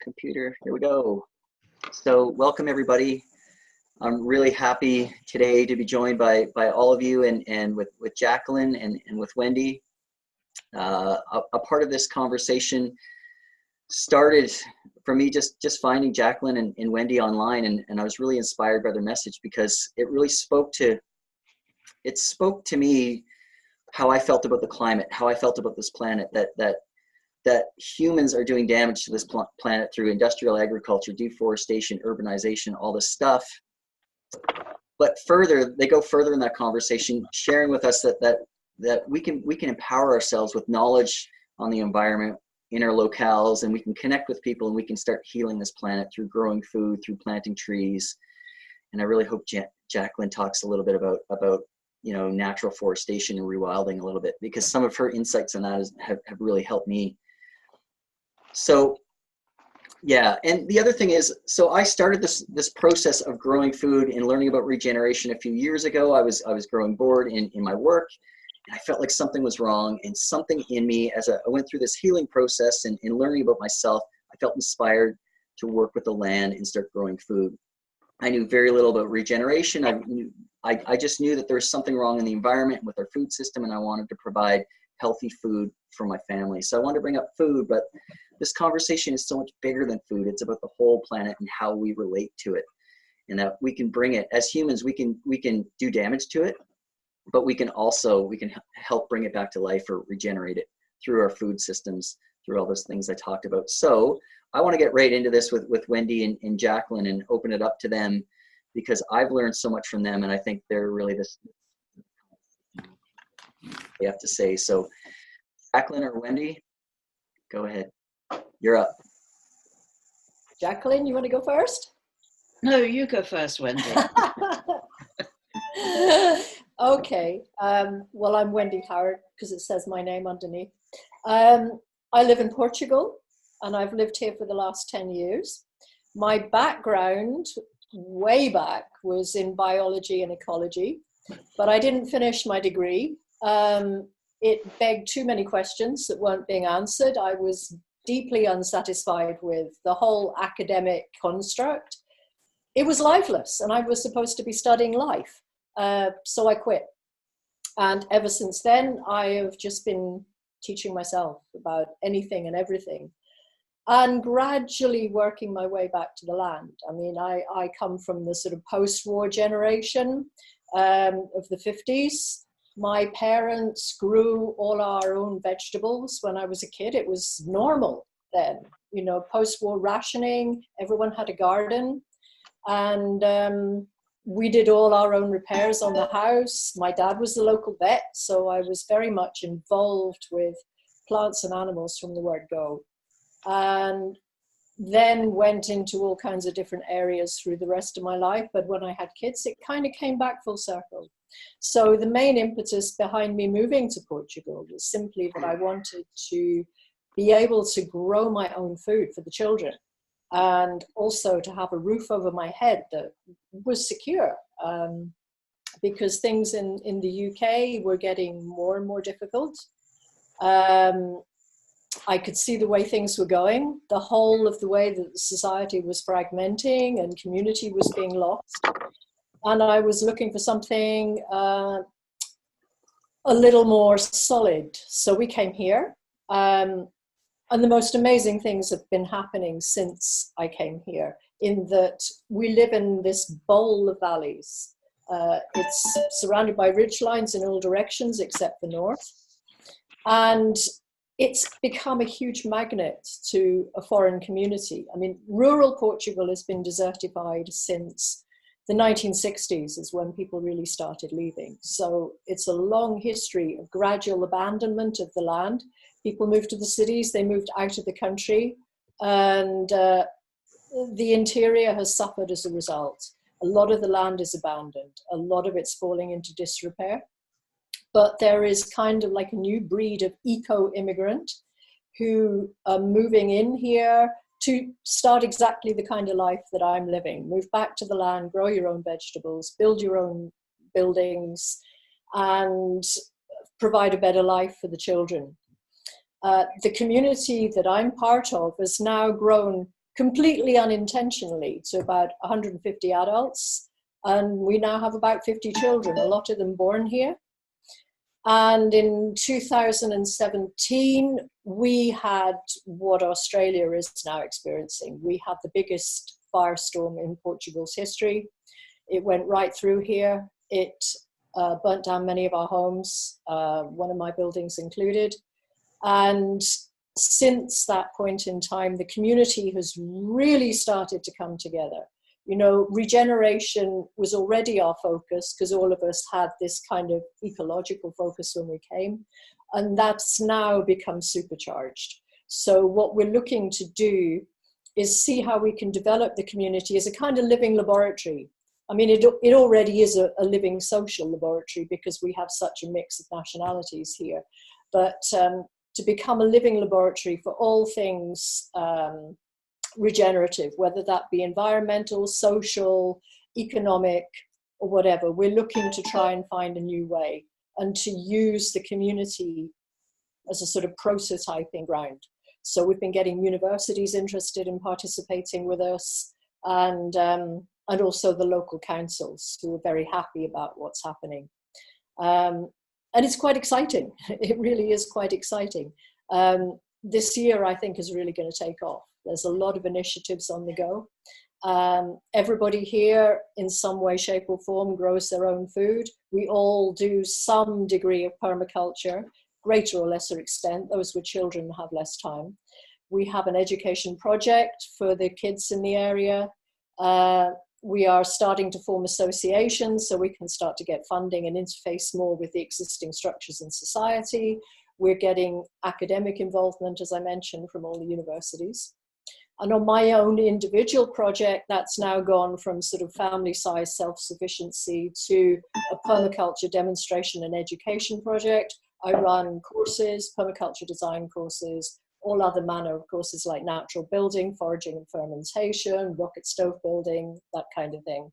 Computer, here we go. So welcome everybody. I'm really happy today to be joined by all of you and with Jacqueline and with Wendy. A part of this conversation started for me just finding Jacqueline and Wendy online, and I was really inspired by their message because it really spoke to me how I felt about the climate, how I felt about this planet, that humans are doing damage to this planet through industrial agriculture, deforestation, urbanization, all this stuff. But further, they go further in that conversation, sharing with us that we can empower ourselves with knowledge on the environment in our locales, and we can connect with people, and we can start healing this planet through growing food, through planting trees. And I really hope Jacqueline talks a little bit about natural forestation and rewilding a little bit, because some of her insights on that have really helped me. So yeah, and the other thing is, so I started this process of growing food and learning about regeneration a few years ago. I was growing bored in my work, and I felt like something was wrong, and something in me, as I went through this healing process and learning about myself, I felt inspired to work with the land and start growing food. I knew very little about regeneration. I just knew that there was something wrong in the environment with our food system, and I wanted to provide healthy food for my family. So I wanted to bring up food, but this conversation is so much bigger than food. It's about the whole planet and how we relate to it, and that we can bring it as humans. We can do damage to it, but we can help bring it back to life or regenerate it through our food systems, through all those things I talked about. So I want to get right into this with Wendy and Jacqueline and open it up to them, because I've learned so much from them, and I think they're really this they have to say. So Jacqueline or Wendy, go ahead. You're up. Jacqueline, you want to go first? No, you go first, Wendy. Okay. Well, I'm Wendy Howard because it says my name underneath. I live in Portugal, and I've lived here for the last 10 years. My background way back was in biology and ecology, but I didn't finish my degree. It begged too many questions that weren't being answered. I was deeply unsatisfied with the whole academic construct. It was lifeless, and I was supposed to be studying life. So I quit. And ever since then, I have just been teaching myself about anything and everything, and gradually working my way back to the land. I mean, I come from the sort of post-war generation of the 50s. My parents grew all our own vegetables when I was a kid. It was normal then, post-war rationing, everyone had a garden, and we did all our own repairs on the house. My dad was the local vet, so I was very much involved with plants and animals from the word go. And then went into all kinds of different areas through the rest of my life. But when I had kids, it kind of came back full circle. So the main impetus behind me moving to Portugal was simply that I wanted to be able to grow my own food for the children, and also to have a roof over my head that was secure, because things in the UK were getting more and more difficult. I could see the way things were going, the whole of the way that society was fragmenting and community was being lost. And I was looking for something a little more solid. So we came here. And the most amazing things have been happening since I came here, in that we live in this bowl of valleys. It's surrounded by ridgelines in all directions except the north. And it's become a huge magnet to a foreign community. I mean, rural Portugal has been desertified since the 1960s is when people really started leaving. So it's a long history of gradual abandonment of the land. People moved to the cities, they moved out of the country, and the interior has suffered as a result. A lot of the land is abandoned. A lot of it's falling into disrepair. But there is kind of like a new breed of eco-immigrant who are moving in here to start exactly the kind of life that I'm living. Move back to the land, grow your own vegetables, build your own buildings, and provide a better life for the children. The community that I'm part of has now grown completely unintentionally to about 150 adults. And we now have about 50 children, a lot of them born here. And in 2017, we had what Australia is now experiencing. We had the biggest firestorm in Portugal's history. It went right through here. It burnt down many of our homes, one of my buildings included. And since that point in time, the community has really started to come together. You know, regeneration was already our focus because all of us had this kind of ecological focus when we came, and that's now become supercharged. So what we're looking to do is see how we can develop the community as a kind of living laboratory. I mean, it already is a living social laboratory because we have such a mix of nationalities here, but to become a living laboratory for all things regenerative, whether that be environmental, social, economic, or whatever. We're looking to try and find a new way and to use the community as a sort of prototyping ground. So we've been getting universities interested in participating with us, and also the local councils who are very happy about what's happening. And it's quite exciting. It really is quite exciting. This year, I think, is really going to take off. There's a lot of initiatives on the go. Everybody here, in some way, shape or form, grows their own food. We all do some degree of permaculture, greater or lesser extent. Those with children have less time. We have an education project for the kids in the area. We are starting to form associations so we can start to get funding and interface more with the existing structures in society. We're getting academic involvement, as I mentioned, from all the universities. And on my own individual project, that's now gone from sort of family-size self-sufficiency to a permaculture demonstration and education project. I run courses, permaculture design courses, all other manner of courses like natural building, foraging and fermentation, rocket stove building, that kind of thing.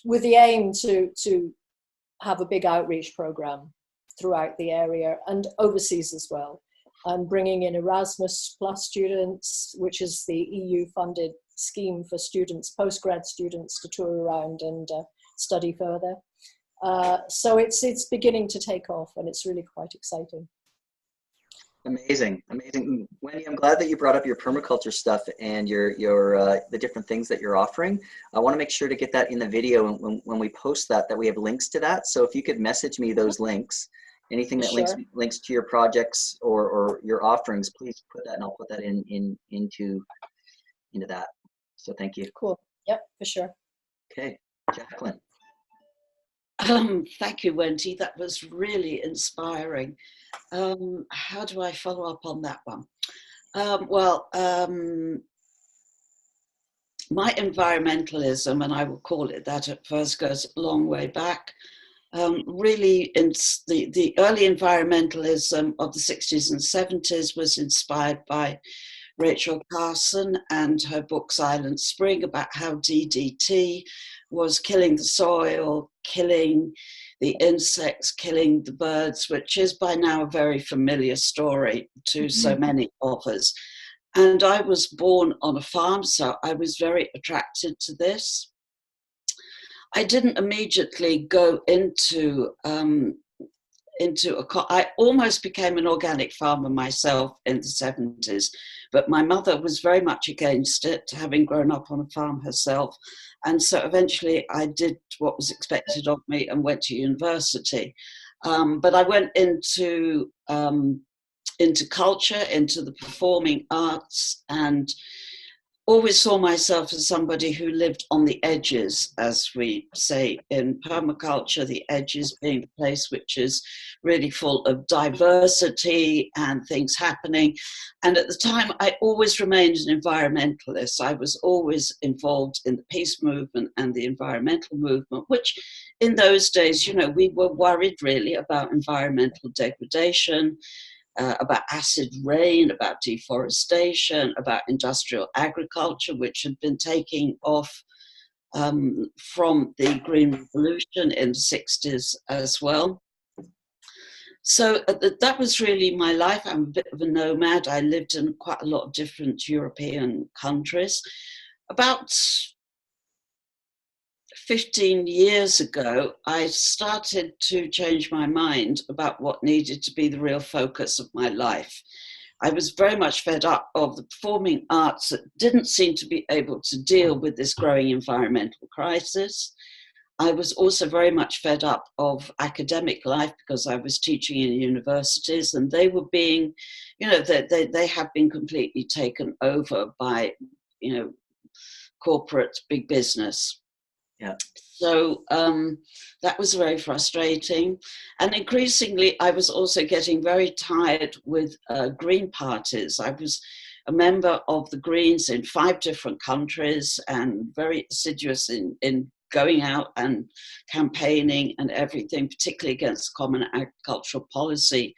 With the aim to have a big outreach program throughout the area and overseas as well. And bringing in Erasmus Plus students, which is the EU-funded scheme for students, postgrad students, to tour around and study further. So it's beginning to take off, and it's really quite exciting. Amazing, amazing. Wendy, I'm glad that you brought up your permaculture stuff and your the different things that you're offering. I want to make sure to get that in the video when we post that we have links to that. So if you could message me those links. Anything that Sure. links to your projects or your offerings, please put that, and I'll put that into that. So thank you. Cool. Yep, for sure. Okay, Jacqueline. Thank you, Wendy. That was really inspiring. How do I follow up on that one? My environmentalism, and I will call it that at first, goes a long way back. Really, in the early environmentalism of the 60s and 70s was inspired by Rachel Carson and her book Silent Spring, about how DDT was killing the soil, killing the insects, killing the birds, which is by now a very familiar story to so many of us. And I was born on a farm, so I was very attracted to this. I didn't immediately go into I almost became an organic farmer myself in the 70s, but my mother was very much against it, having grown up on a farm herself. And so eventually I did what was expected of me and went to university. But I went into culture, into the performing arts, and always saw myself as somebody who lived on the edges, as we say in permaculture, the edges being the place which is really full of diversity and things happening. And at the time, I always remained an environmentalist. I was always involved in the peace movement and the environmental movement, which in those days, you know, we were worried really about environmental degradation, about acid rain, about deforestation, about industrial agriculture, which had been taking off from the Green Revolution in the 60s as well. So that was really my life. I'm a bit of a nomad. I lived in quite a lot of different European countries. About 15 years ago, I started to change my mind about what needed to be the real focus of my life. I was very much fed up of the performing arts that didn't seem to be able to deal with this growing environmental crisis. I was also very much fed up of academic life because I was teaching in universities, and they were being, they have been completely taken over by, corporate big business. Yeah. So that was very frustrating. And increasingly, I was also getting very tired with Green parties. I was a member of the Greens in 5 different countries and very assiduous in going out and campaigning and everything, particularly against common agricultural policy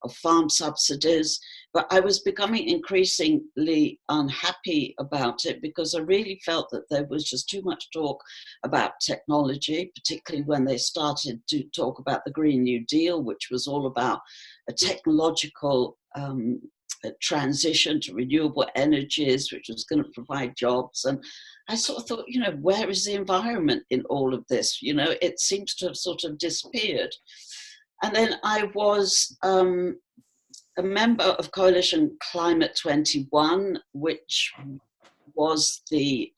of farm subsidies. But I was becoming increasingly unhappy about it because I really felt that there was just too much talk about technology, particularly when they started to talk about the Green New Deal, which was all about a technological a transition to renewable energies, which was going to provide jobs. And I sort of thought, where is the environment in all of this? It seems to have sort of disappeared. And then I was a member of Coalition Climate 21, which was the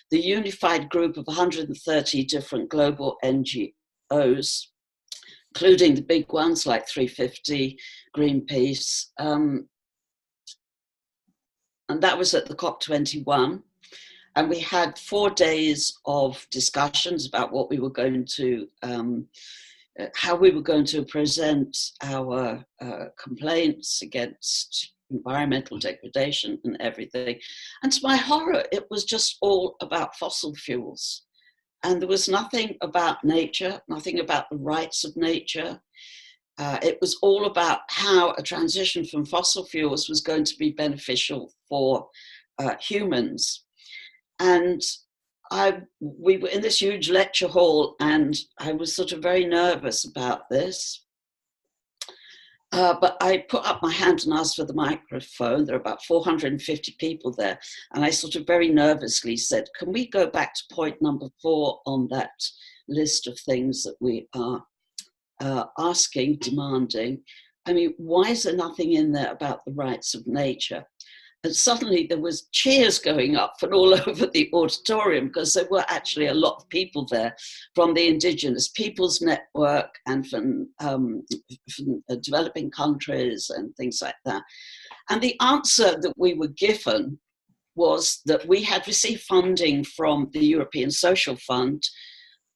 unified group of 130 different global NGOs, including the big ones like 350, Greenpeace. And that was at the COP21. And we had 4 days of discussions about what we were going to, how we were going to present our complaints against environmental degradation and everything. And to my horror, it was just all about fossil fuels. And there was nothing about nature, nothing about the rights of nature. It was all about how a transition from fossil fuels was going to be beneficial for humans. And we were in this huge lecture hall, and I was sort of very nervous about this. But I put up my hand and asked for the microphone. There are about 450 people there. And I sort of very nervously said, can we go back to point number 4 on that list of things that we are asking, demanding? I mean, why is there nothing in there about the rights of nature? And suddenly there was cheers going up from all over the auditorium, because there were actually a lot of people there from the Indigenous Peoples Network and from developing countries and things like that. And the answer that we were given was that we had received funding from the European Social Fund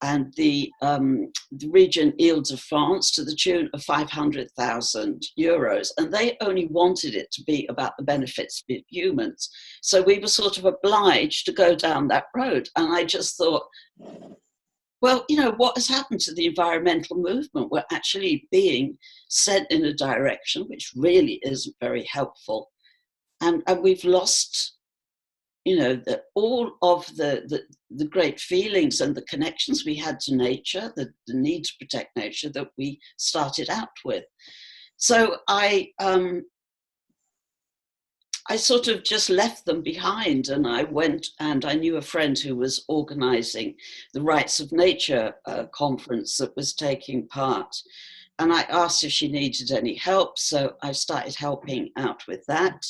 and the region Île-de-France to the tune of 500,000 euros. And they only wanted it to be about the benefits of humans. So we were sort of obliged to go down that road. And I just thought, well, what has happened to the environmental movement? We're actually being sent in a direction which really isn't very helpful. And we've lost all of the great feelings and the connections we had to nature, the need to protect nature that we started out with. So I sort of just left them behind, and I went, and I knew a friend who was organizing the Rights of Nature conference that was taking part. And I asked if she needed any help, so I started helping out with that.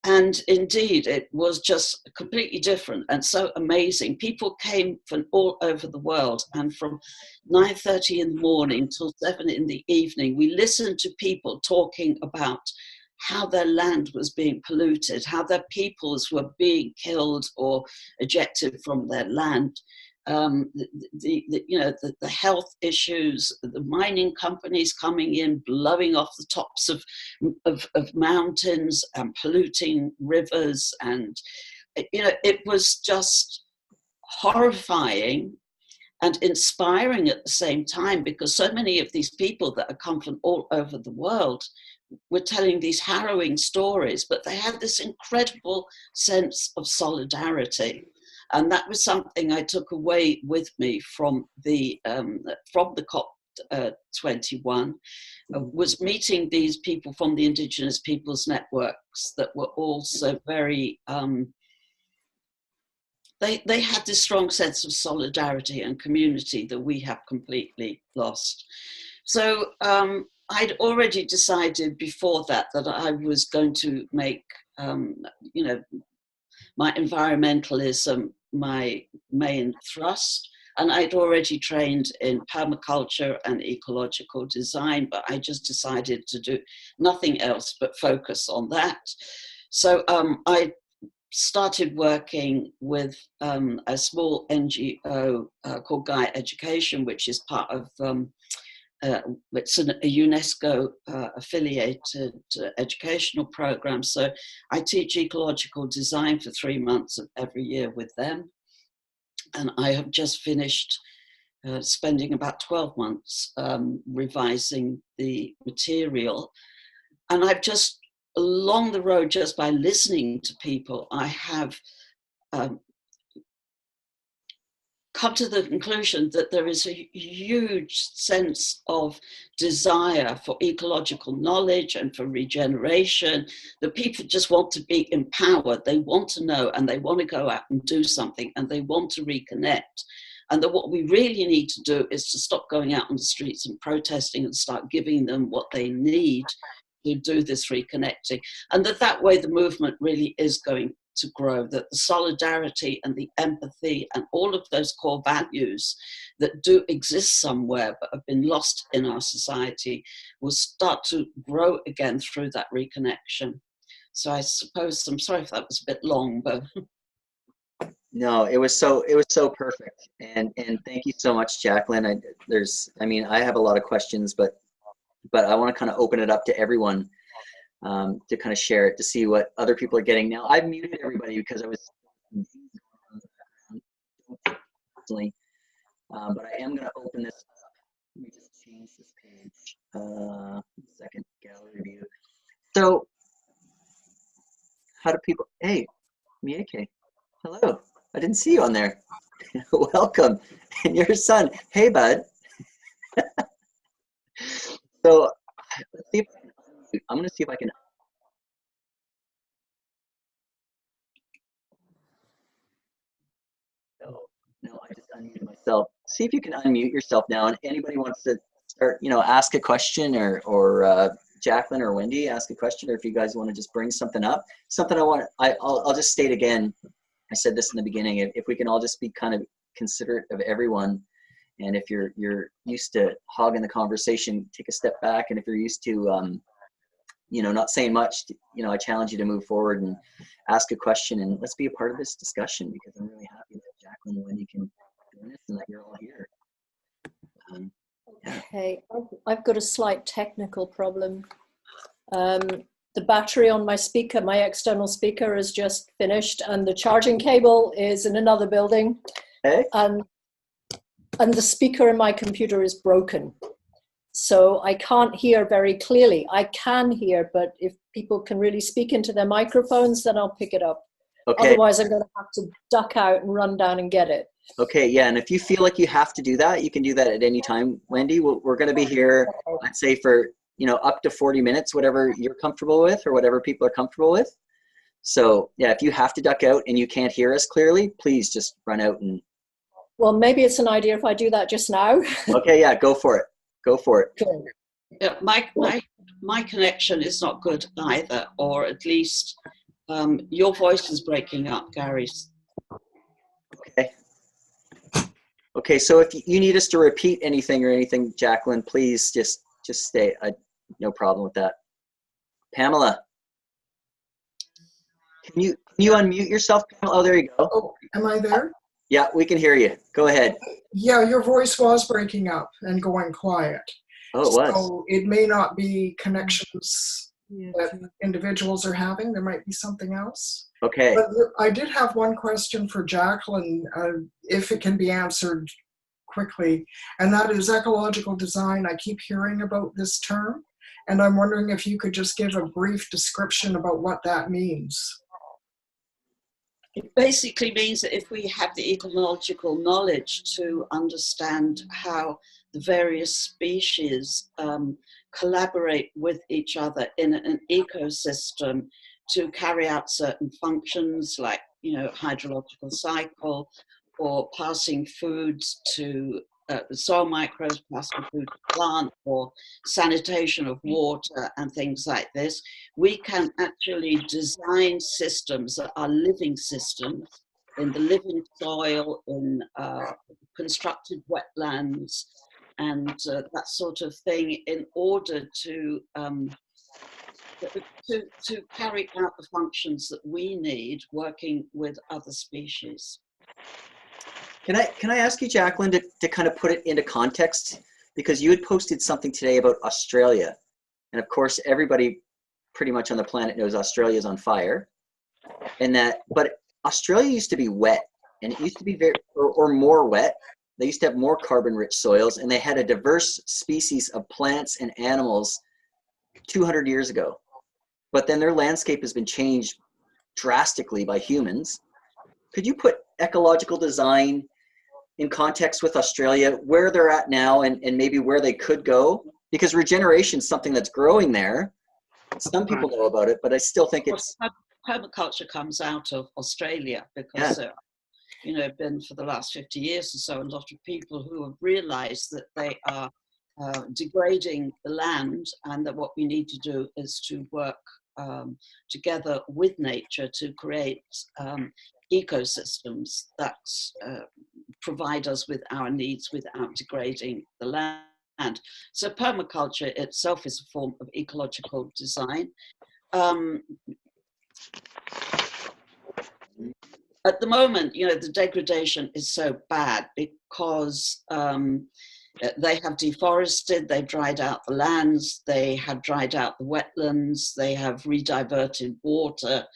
And indeed, it was just completely different and so amazing. People came from all over the world, and from 9:30 in the morning till 7 in the evening, we listened to people talking about how their land was being polluted, how their peoples were being killed or ejected from their land. The health issues, the mining companies coming in, blowing off the tops of mountains and polluting rivers. And, it was just horrifying and inspiring at the same time, because so many of these people that had come from all over the world were telling these harrowing stories, but they had this incredible sense of solidarity. And that was something I took away with me from the COP 21, was meeting these people from the Indigenous Peoples Networks that were also very, they had this strong sense of solidarity and community that we have completely lost. So I'd already decided before that I was going to make, you know, my environmentalism my main thrust. And I'd already trained in permaculture and ecological design, but I just decided to do nothing else but focus on that. So I started working with a small NGO called Gaia Education, which is part of, it's a UNESCO affiliated educational program. So I teach ecological design for 3 months of every year with them. And I have just finished spending about 12 months revising the material. And I've just, along the road, just by listening to people, I have come to the conclusion that there is a huge sense of desire for ecological knowledge and for regeneration, that people just want to be empowered. They want to know, and they want to go out and do something, and they want to reconnect. And that what we really need to do is to stop going out on the streets and protesting and start giving them what they need to do this reconnecting. And that way the movement really is going to grow, that the solidarity and the empathy and all of those core values that do exist somewhere but have been lost in our society will start to grow again through that reconnection. So I suppose, I'm sorry if that was a bit long, but no, it was so perfect. And thank you so much, Jacqueline. I have a lot of questions, but I want to kind of open it up to everyone to kind of share it, to see what other people are getting. Now, I've muted everybody because I was personally, but I am going to open this up. Let me just change this page. Second, gallery view. So, how do people? Hey, Mieke, hello. I didn't see you on there. Welcome, and your son. Hey, bud. So, let's see if I can unmute. I'm going to see if I can. No, I just unmuted myself. See if you can unmute yourself now. And anybody wants to start, ask a question, or Jacqueline or Wendy, ask a question, or if you guys want to just bring something up. Something I'll just state again. I said this in the beginning. If we can all just be kind of considerate of everyone. And if you're used to hogging the conversation, take a step back. And if you're used to, not saying much, I challenge you to move forward and ask a question, and let's be a part of this discussion, because I'm really happy that Jacqueline and Wendy can join us and that you're all here. Yeah. Okay, I've got a slight technical problem. The battery on my speaker, my external speaker, is just finished, and the charging cable is in another building. Hey. And the speaker in my computer is broken. So I can't hear very clearly. I can hear, but if people can really speak into their microphones, then I'll pick it up. Okay. Otherwise, I'm going to have to duck out and run down and get it. Okay, yeah, and if you feel like you have to do that, you can do that at any time, Wendy. We're going to be here, I'd say, for up to 40 minutes, whatever you're comfortable with, or whatever people are comfortable with. So yeah, if you have to duck out and you can't hear us clearly, please just run out and. Well, maybe it's an idea if I do that just now. Okay, yeah, go for it. Go for it. Good. yeah, my connection is not good either, or at least your voice is breaking up, Gary's. Okay. Okay, so if you need us to repeat anything, Jacqueline, please just stay. No problem with that. Pamela, can you unmute yourself? Oh, there you go. Oh, am I there? Yeah, we can hear you. Go ahead. Yeah, your voice was breaking up and going quiet. Oh, it was. So it may not be connections that individuals are having. There might be something else. Okay. But I did have one question for Jacqueline, if it can be answered quickly, and that is ecological design. I keep hearing about this term, and I'm wondering if you could just give a brief description about what that means. It basically means that if we have the ecological knowledge to understand how the various species collaborate with each other in an ecosystem to carry out certain functions like, hydrological cycle, or passing foods to the soil microbes, passing food to plants, or sanitation of water and things like this. We can actually design systems that are living systems in the living soil, in constructed wetlands, and that sort of thing, in order to carry out the functions that we need working with other species. Can I ask you, Jacqueline, to kind of put it into context? Because you had posted something today about Australia. And of course, everybody pretty much on the planet knows Australia is on fire. But Australia used to be wet, and it used to be or more wet. They used to have more carbon-rich soils, and they had a diverse species of plants and animals 200 years ago. But then their landscape has been changed drastically by humans. Could you put ecological design in context with Australia, where they're at now, and maybe where they could go? Because regeneration is something that's growing there. Some people know about it, but I still think it's... Permaculture comes out of Australia because, been for the last 50 years or so, a lot of people who have realized that they are degrading the land, and that what we need to do is to work together with nature to create ecosystems that provide us with our needs without degrading the land. So permaculture itself is a form of ecological design. At the moment, the degradation is so bad because they have deforested, they've dried out the lands, they have dried out the wetlands, they have rediverted water.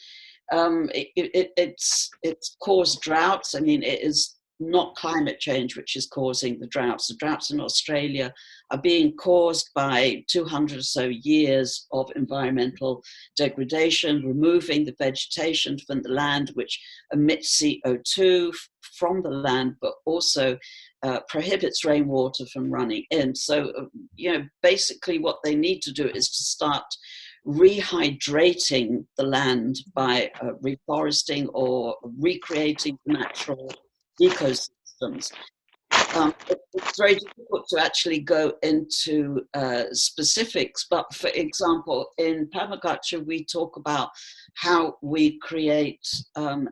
It's caused droughts. I mean, it is not climate change which is causing the droughts. The droughts in Australia are being caused by 200 or so years of environmental degradation, removing the vegetation from the land, which emits CO2 from the land, but also prohibits rainwater from running in. So, basically what they need to do is to start rehydrating the land by reforesting or recreating natural ecosystems. It's very difficult to actually go into specifics, but for example, in permaculture, we talk about how we create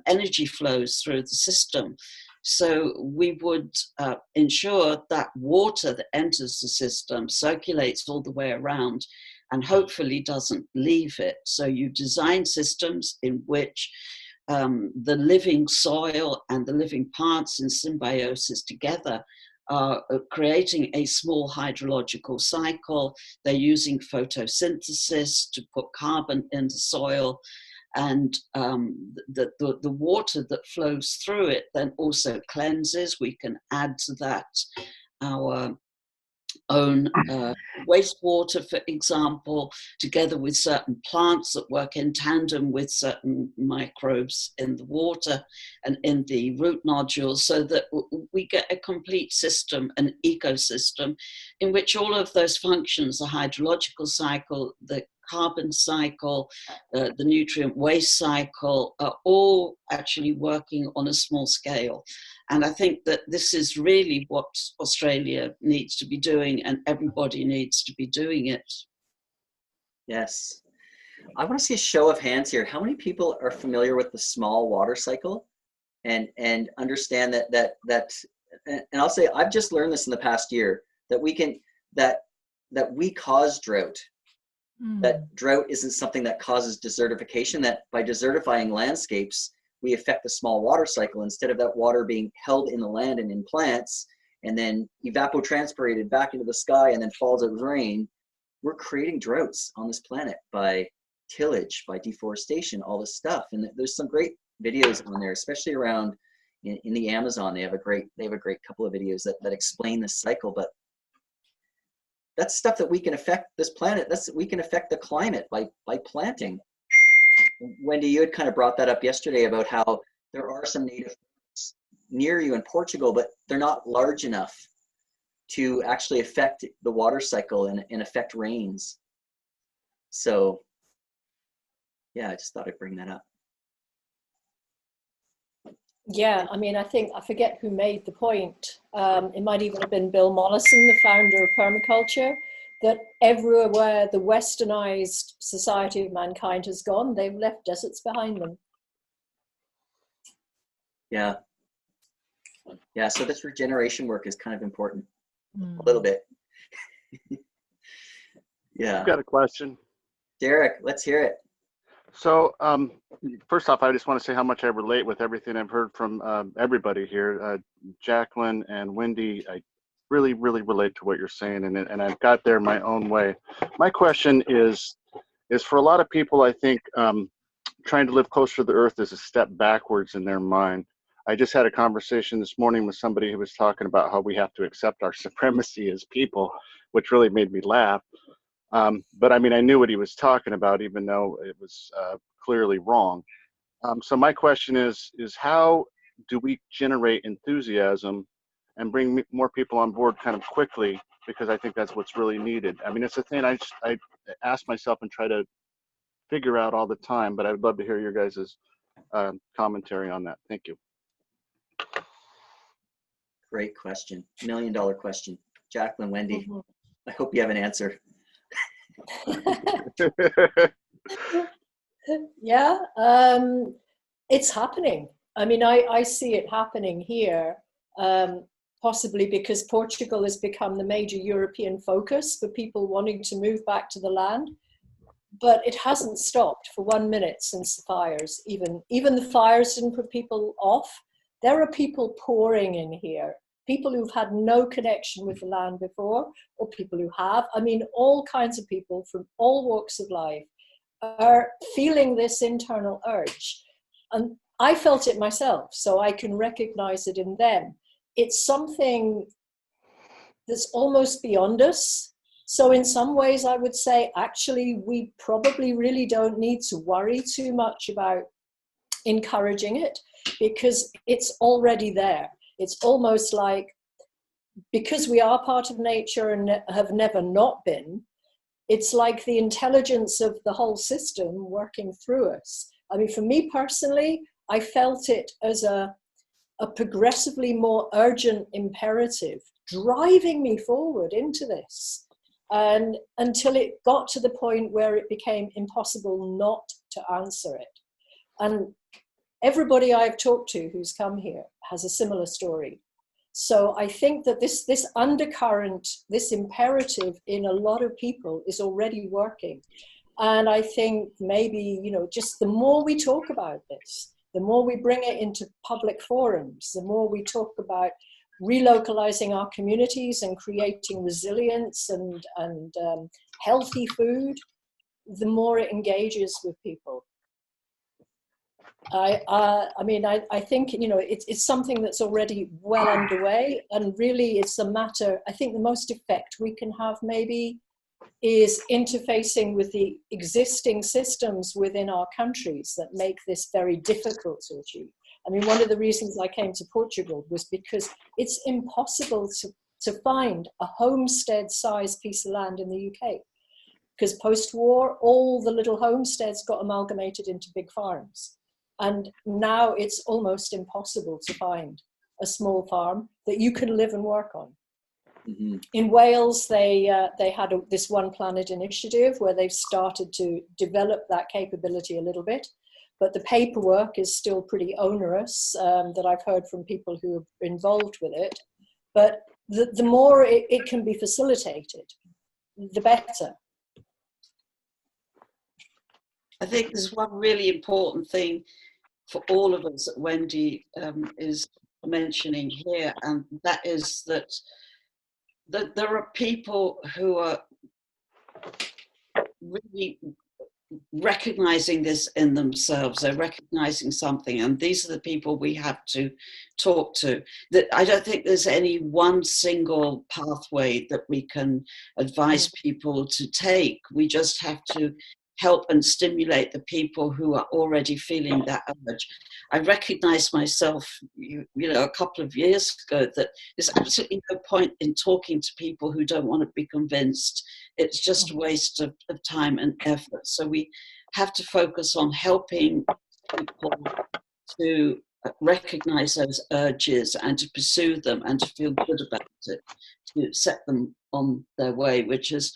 energy flows through the system. So we would ensure that water that enters the system circulates all the way around and hopefully doesn't leave it. So you design systems in which the living soil and the living plants in symbiosis together are creating a small hydrological cycle. They're using photosynthesis to put carbon in the soil, and the water that flows through it then also cleanses. We can add to that our own wastewater, for example, together with certain plants that work in tandem with certain microbes in the water and in the root nodules, so that we get a complete system, an ecosystem, in which all of those functions, the hydrological cycle, the carbon cycle, the nutrient waste cycle, are all actually working on a small scale. And I think that this is really what Australia needs to be doing, and everybody needs to be doing it. Yes. I want to see a show of hands here. How many people are familiar with the small water cycle and understand that and I'll say, I've just learned this in the past year, that we can, that we cause drought. That drought isn't something that causes desertification, that by desertifying landscapes, we affect the small water cycle. Instead of that water being held in the land and in plants and then evapotranspirated back into the sky and then falls as rain, we're creating droughts on this planet by tillage, by deforestation, all this stuff. And there's some great videos on there, especially around in the Amazon. They have a great couple of videos that explain this cycle. But that's stuff that we can affect this planet. We can affect the climate by planting. Wendy, you had kind of brought that up yesterday about how there are some native near you in Portugal, but they're not large enough to actually affect the water cycle and affect rains. So yeah, I just thought I'd bring that up. Yeah, I mean, I forget who made the point. It might even have been Bill Mollison, the founder of permaculture, that everywhere the westernized society of mankind has gone, they've left deserts behind them. Yeah. Yeah, so this regeneration work is kind of important, a little bit. Yeah. I've got a question. Derek, let's hear it. So first off, I just want to say how much I relate with everything I've heard from everybody here. Jacqueline and Wendy, I really, really relate to what you're saying, and I've got there my own way. My question is for a lot of people, I think trying to live closer to the earth is a step backwards in their mind. I just had a conversation this morning with somebody who was talking about how we have to accept our supremacy as people, which really made me laugh. But I mean, I knew what he was talking about, even though it was clearly wrong. So my question is how do we generate enthusiasm and bring more people on board kind of quickly? Because I think that's what's really needed. I mean, it's a thing I ask myself and try to figure out all the time, but I would love to hear your guys' commentary on that. Thank you. Great question. $1 million question. Jacqueline, Wendy, I hope you have an answer. Yeah, it's happening. I mean, I see it happening here, possibly because Portugal has become the major European focus for people wanting to move back to the land. But it hasn't stopped for 1 minute since the fires. Even the fires didn't put people off. There are people pouring in here, people who've had no connection with the land before, or people who have. I mean, all kinds of people from all walks of life are feeling this internal urge. And I felt it myself, so I can recognize it in them. It's something that's almost beyond us. So in some ways, I would say, actually, we probably really don't need to worry too much about encouraging it, because it's already there. It's almost like, because we are part of nature and have never not been, it's like the intelligence of the whole system working through us. I mean, for me personally, I felt it as a progressively more urgent imperative driving me forward into this. And until it got to the point where it became impossible not to answer it. And everybody I've talked to who's come here has a similar story. So I think that this undercurrent, this imperative in a lot of people is already working. And I think maybe, just the more we talk about this, the more we bring it into public forums, the more we talk about relocalizing our communities and creating resilience and healthy food, the more it engages with people. I mean, I think, it's something that's already well underway, and really it's a matter, I think the most effect we can have maybe is interfacing with the existing systems within our countries that make this very difficult to achieve. I mean, one of the reasons I came to Portugal was because it's impossible to find a homestead-sized piece of land in the UK. Because post-war, all the little homesteads got amalgamated into big farms. And now it's almost impossible to find a small farm that you can live and work on. Mm-hmm. In Wales, they had this One Planet initiative where they've started to develop that capability a little bit. But the paperwork is still pretty onerous, that I've heard from people who are involved with it. But the more it can be facilitated, the better. I think there's one really important thing for all of us that Wendy is mentioning here, and that is that there are people who are really recognizing this in themselves. They're recognizing something, and these are the people we have to talk to. That I don't think there's any one single pathway that we can advise people to take. We just have to help and stimulate the people who are already feeling that urge. I recognized myself, a couple of years ago, that there's absolutely no point in talking to people who don't want to be convinced. It's just a waste of time and effort. So we have to focus on helping people to recognize those urges and to pursue them and to feel good about it, to set them on their way, which is,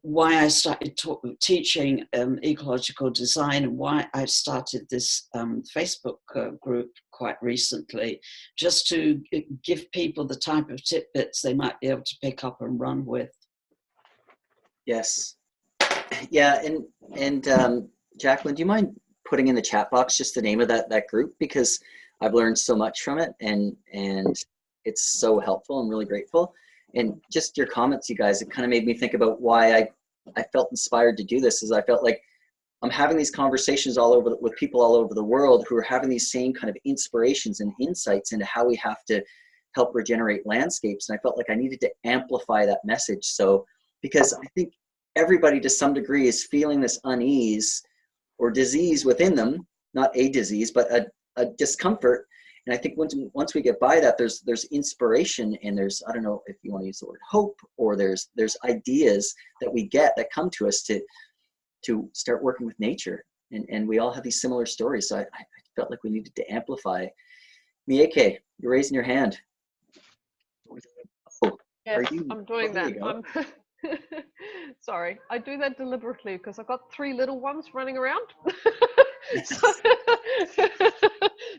why I started teaching ecological design, and why I started this Facebook group quite recently, just to give people the type of tidbits they might be able to pick up and run with. Yes. Yeah, and Jacqueline, do you mind putting in the chat box just the name of that group, because I've learned so much from it, and it's so helpful. I'm really grateful. And just your comments, you guys, it kind of made me think about why I felt inspired to do this. Is I felt like I'm having these conversations with people all over the world who are having these same kind of inspirations and insights into how we have to help regenerate landscapes. And I felt like I needed to amplify that message. So, because I think everybody to some degree is feeling this unease or disease within them, not a disease, but a discomfort. And I think once we get by that, there's inspiration, and there's, I don't know if you want to use the word hope, or there's ideas that we get that come to us to start working with nature. And we all have these similar stories. So I felt like we needed to amplify. Mieke, you're raising your hand. Oh, yes, are you? I'm doing that. I'm Sorry, I do that deliberately because I've got 3 little ones running around.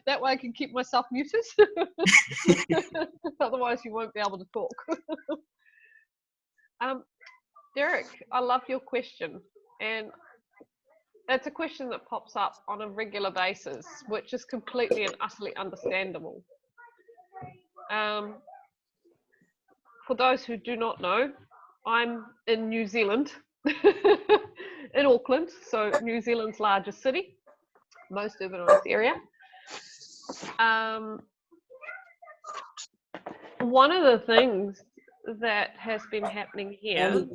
That way I can keep myself muted. Otherwise you won't be able to talk. Derek, I love your question, and it's a question that pops up on a regular basis, which is completely and utterly understandable. For those who do not know, I'm in New Zealand, in Auckland, so New Zealand's largest city, most urbanised area. One of the things that has been happening here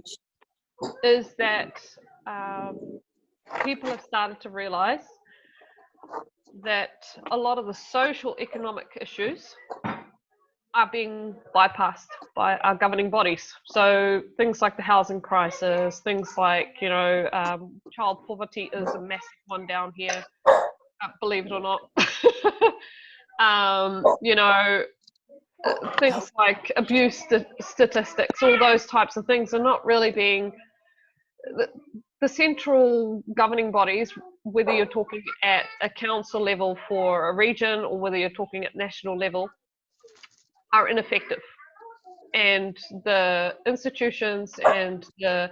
is that people have started to realise that a lot of the social economic issues are being bypassed by our governing bodies. So things like the housing crisis, things like, child poverty is a massive one down here, believe it or not. Things like abuse statistics, all those types of things are not really being, the central governing bodies, whether you're talking at a council level for a region or whether you're talking at national level, are ineffective. And the institutions and the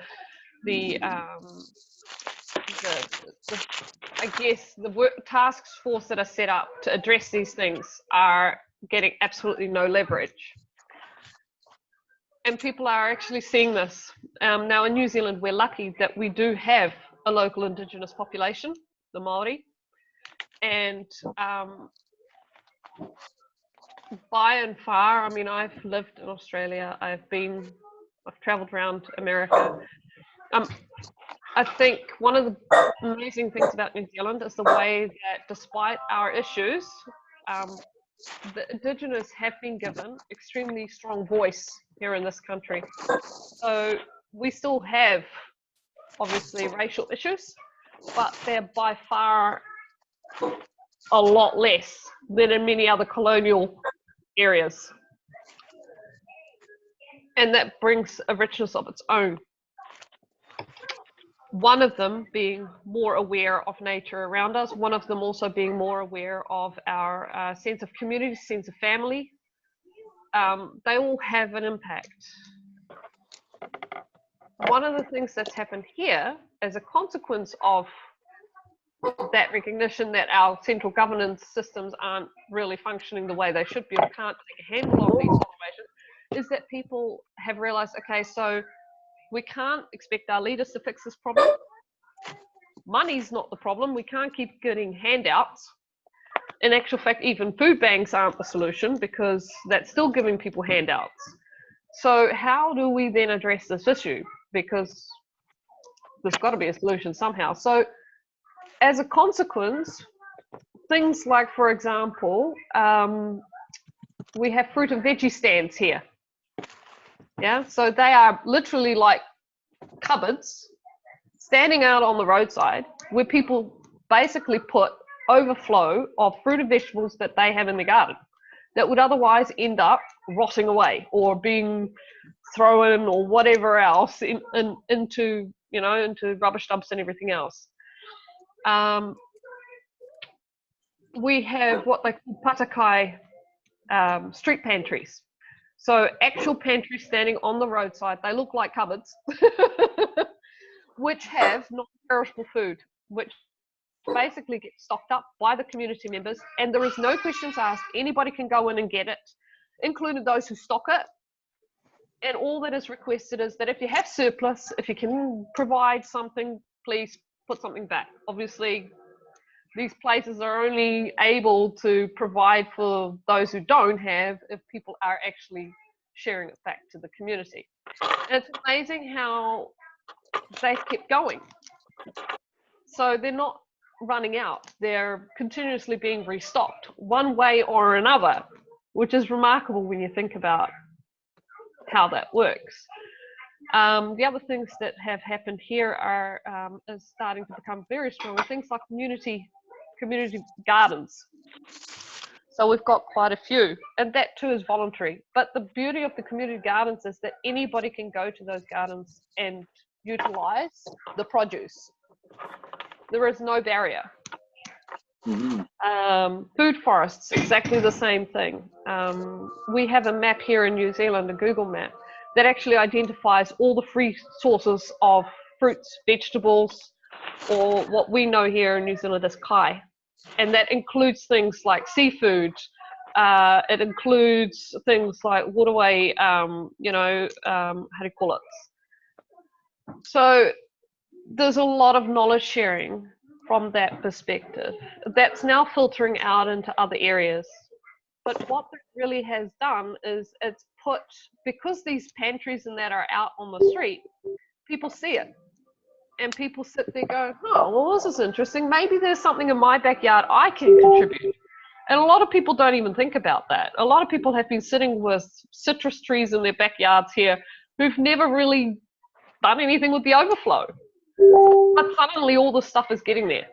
work task force that are set up to address these things are getting absolutely no leverage. And people are actually seeing this. Now in New Zealand, we're lucky that we do have a local Indigenous population, the Māori. And by and far, I mean, I've lived in Australia, I've travelled around America. I think one of the amazing things about New Zealand is the way that despite our issues, the Indigenous have been given extremely strong voice here in this country. So we still have, obviously, racial issues, but they're by far a lot less than in many other colonial areas. And that brings a richness of its own. One of them being more aware of nature around us, one of them also being more aware of our sense of community, sense of family. They all have an impact. One of the things that's happened here as a consequence of that recognition that our central governance systems aren't really functioning the way they should be or can't take a handle on these situations, is that people have realized, okay, so we can't expect our leaders to fix this problem. Money's not the problem. We can't keep getting handouts. In actual fact, even food banks aren't the solution because that's still giving people handouts. So how do we then address this issue? Because there's got to be a solution somehow. So as a consequence, things like, for example, we have fruit and veggie stands here. Yeah, so they are literally like cupboards standing out on the roadside where people basically put overflow of fruit and vegetables that they have in the garden that would otherwise end up rotting away or being thrown or whatever else into, you know, into rubbish dumps and everything else. We have what they call patakai street pantries. So actual pantries standing on the roadside. They look like cupboards, which have non-perishable food, which basically gets stocked up by the community members, and there is no questions asked. Anybody can go in and get it, including those who stock it. And all that is requested is that if you have surplus, if you can provide something, please put something back. Obviously, these places are only able to provide for those who don't have if people are actually sharing it back to the community. And it's amazing how they've kept going. So they're not running out. They're continuously being restocked one way or another, which is remarkable when you think about how that works. The other things that have happened here are is starting to become very strong, things like community gardens. So we've got quite a few, and that too is voluntary. But the beauty of the community gardens is that anybody can go to those gardens and utilize the produce. There is no barrier. Mm-hmm. Food forests, exactly the same thing. We have a map here in New Zealand, a Google map, that actually identifies all the free sources of fruits, vegetables, or what we know here in New Zealand as kai. And that includes things like seafood. It includes things like waterway, you know, how do you call it? So there's a lot of knowledge sharing from that perspective. That's now filtering out into other areas. But what that really has done is it's put, because these pantries and that are out on the street, people see it. And people sit there going, oh, well, this is interesting. Maybe there's something in my backyard I can contribute. And a lot of people don't even think about that. A lot of people have been sitting with citrus trees in their backyards here who've never really done anything with the overflow. But suddenly all this stuff is getting there.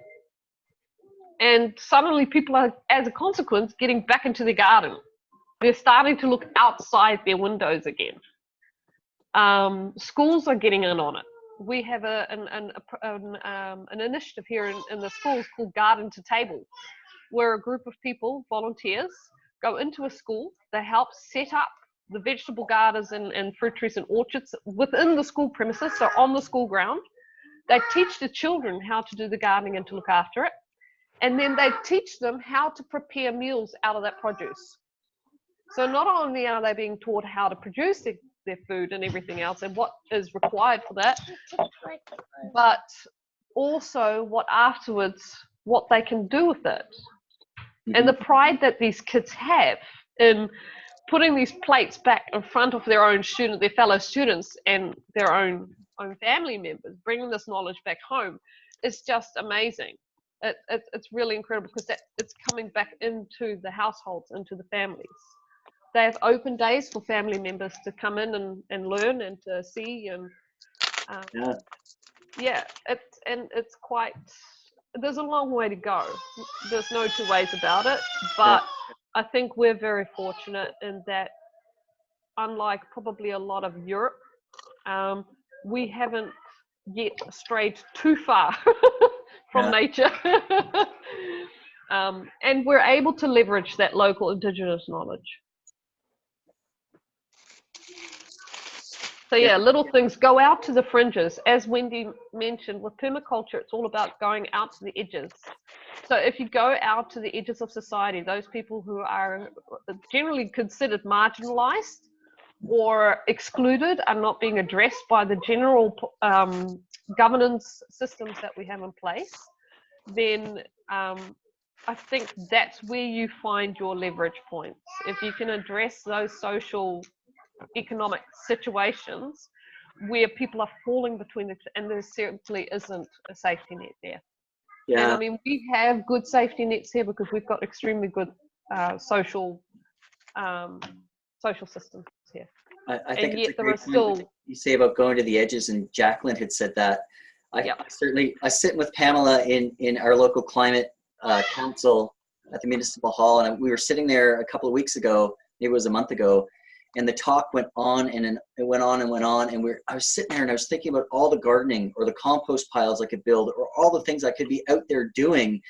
And suddenly people are, as a consequence, getting back into their garden. They're starting to look outside their windows again. Schools are getting in on it. We have an initiative here in the schools called Garden to Table, where a group of people, volunteers, go into a school. They help set up the vegetable gardens and fruit trees and orchards within the school premises, so on the school ground. They teach the children how to do the gardening and to look after it. And then they teach them how to prepare meals out of that produce. So not only are they being taught how to produce their food and everything else and what is required for that, but also what they can do with it. Mm-hmm. And the pride that these kids have in putting these plates back in front of their own students, their fellow students and their own family members, bringing this knowledge back home is just amazing. It's really incredible because it's coming back into the households, into the families. They have open days for family members to come in and learn and to see and it's quite, there's a long way to go. There's no two ways about it, but I think we're very fortunate in that, unlike probably a lot of Europe, we haven't yet strayed too far from nature. And we're able to leverage that local Indigenous knowledge. So little things, go out to the fringes. As Wendy mentioned, with permaculture, it's all about going out to the edges. So if you go out to the edges of society, those people who are generally considered marginalized or excluded are not being addressed by the general governance systems that we have in place, then I think that's where you find your leverage points. If you can address those social, economic situations where people are falling between and there simply isn't a safety net there. Yeah. And I mean, we have good safety nets here because we've got extremely good social systems here. I think and it's yet a there great are point still, you say about going to the edges, and Jacqueline had said that. I sit with Pamela in our local climate council at the municipal hall, and we were sitting there a couple of weeks ago, maybe it was a month ago, and the talk went on and it went on and went on, and I was sitting there and I was thinking about all the gardening or the compost piles I could build or all the things I could be out there doing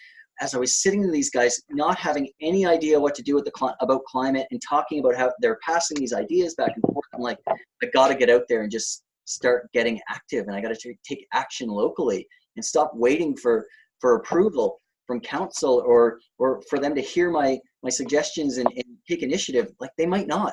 as I was sitting to these guys, not having any idea what to do with about climate, and talking about how they're passing these ideas back and forth. I'm like, I got to get out there and just start getting active, and I got to take action locally and stop waiting for approval from council or for them to hear my suggestions and take initiative. Like, they might not,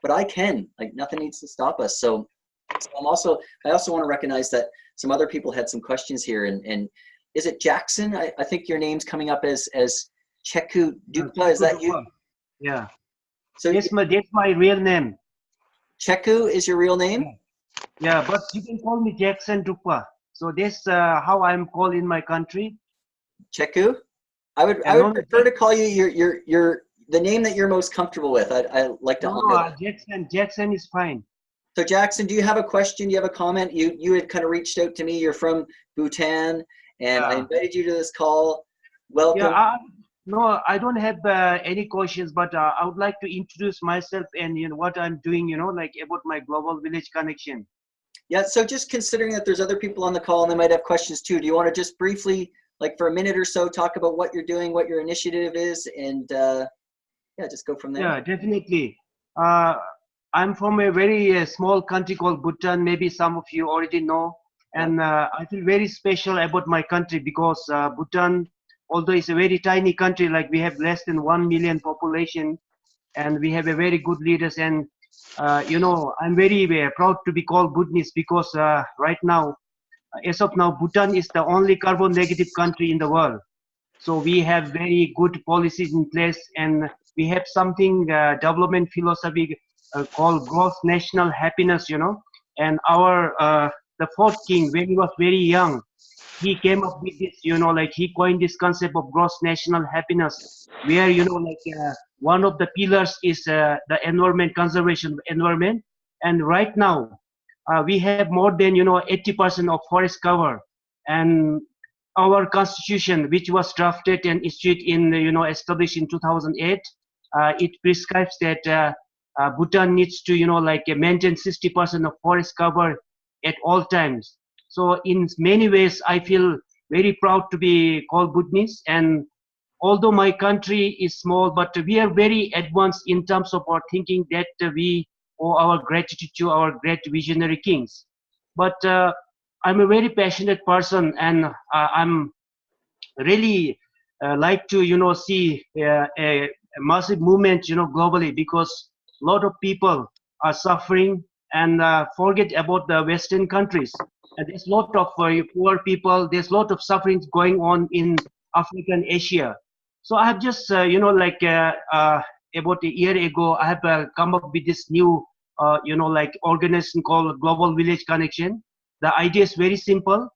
but I can. Like, nothing needs to stop us. So I also want to recognize that some other people had some questions here, and is it Jackson? I think your name's coming up as Cheku Dukla. Is that you? Yeah. So that's my real name. Cheku is your real name? Yeah, but you can call me Jackson Dukla. So that's how I'm called in my country. Cheku? I would prefer to call you the name that you're most comfortable with. I like to honor that. Jackson is fine. So Jackson, do you have a question? Do you have a comment? You had kind of reached out to me. You're from Bhutan, and I invited you to this call. Welcome. Yeah, no, I don't have any questions, but I would like to introduce myself and what I'm doing, like about my Global Village Connection. Yeah, so just considering that there's other people on the call and they might have questions too, do you want to just briefly, like for a minute or so, talk about what you're doing, what your initiative is, and just go from there? Yeah, definitely. I'm from a very small country called Bhutan. Maybe some of you already know. And I feel very special about my country because Bhutan, although it's a very tiny country, like we have less than 1 million population, and we have a very good leaders. And I'm very proud to be called Bhutanese because right now, as of now, Bhutan is the only carbon negative country in the world. So we have very good policies in place, and we have something development philosophy called gross national happiness, and our the fourth king, when he was very young, he came up with this, like he coined this concept of gross national happiness, where, one of the pillars is the environment, conservation of environment. And right now, we have more than, 80% of forest cover. And our constitution, which was drafted and issued in, established in 2008, it prescribes that Bhutan needs to, maintain 60% of forest cover at all times. So in many ways, I feel very proud to be called Bhutanese. And although my country is small, but we are very advanced in terms of our thinking that we owe our gratitude to our great visionary kings. But I'm a very passionate person, and I'm really like to, see a massive movement, globally, because a lot of people are suffering and forget about the Western countries. And there's a lot of poor people, there's a lot of suffering going on in Africa and Asia. So I have just, about a year ago, I have come up with this new, organization called Global Village Connection. The idea is very simple.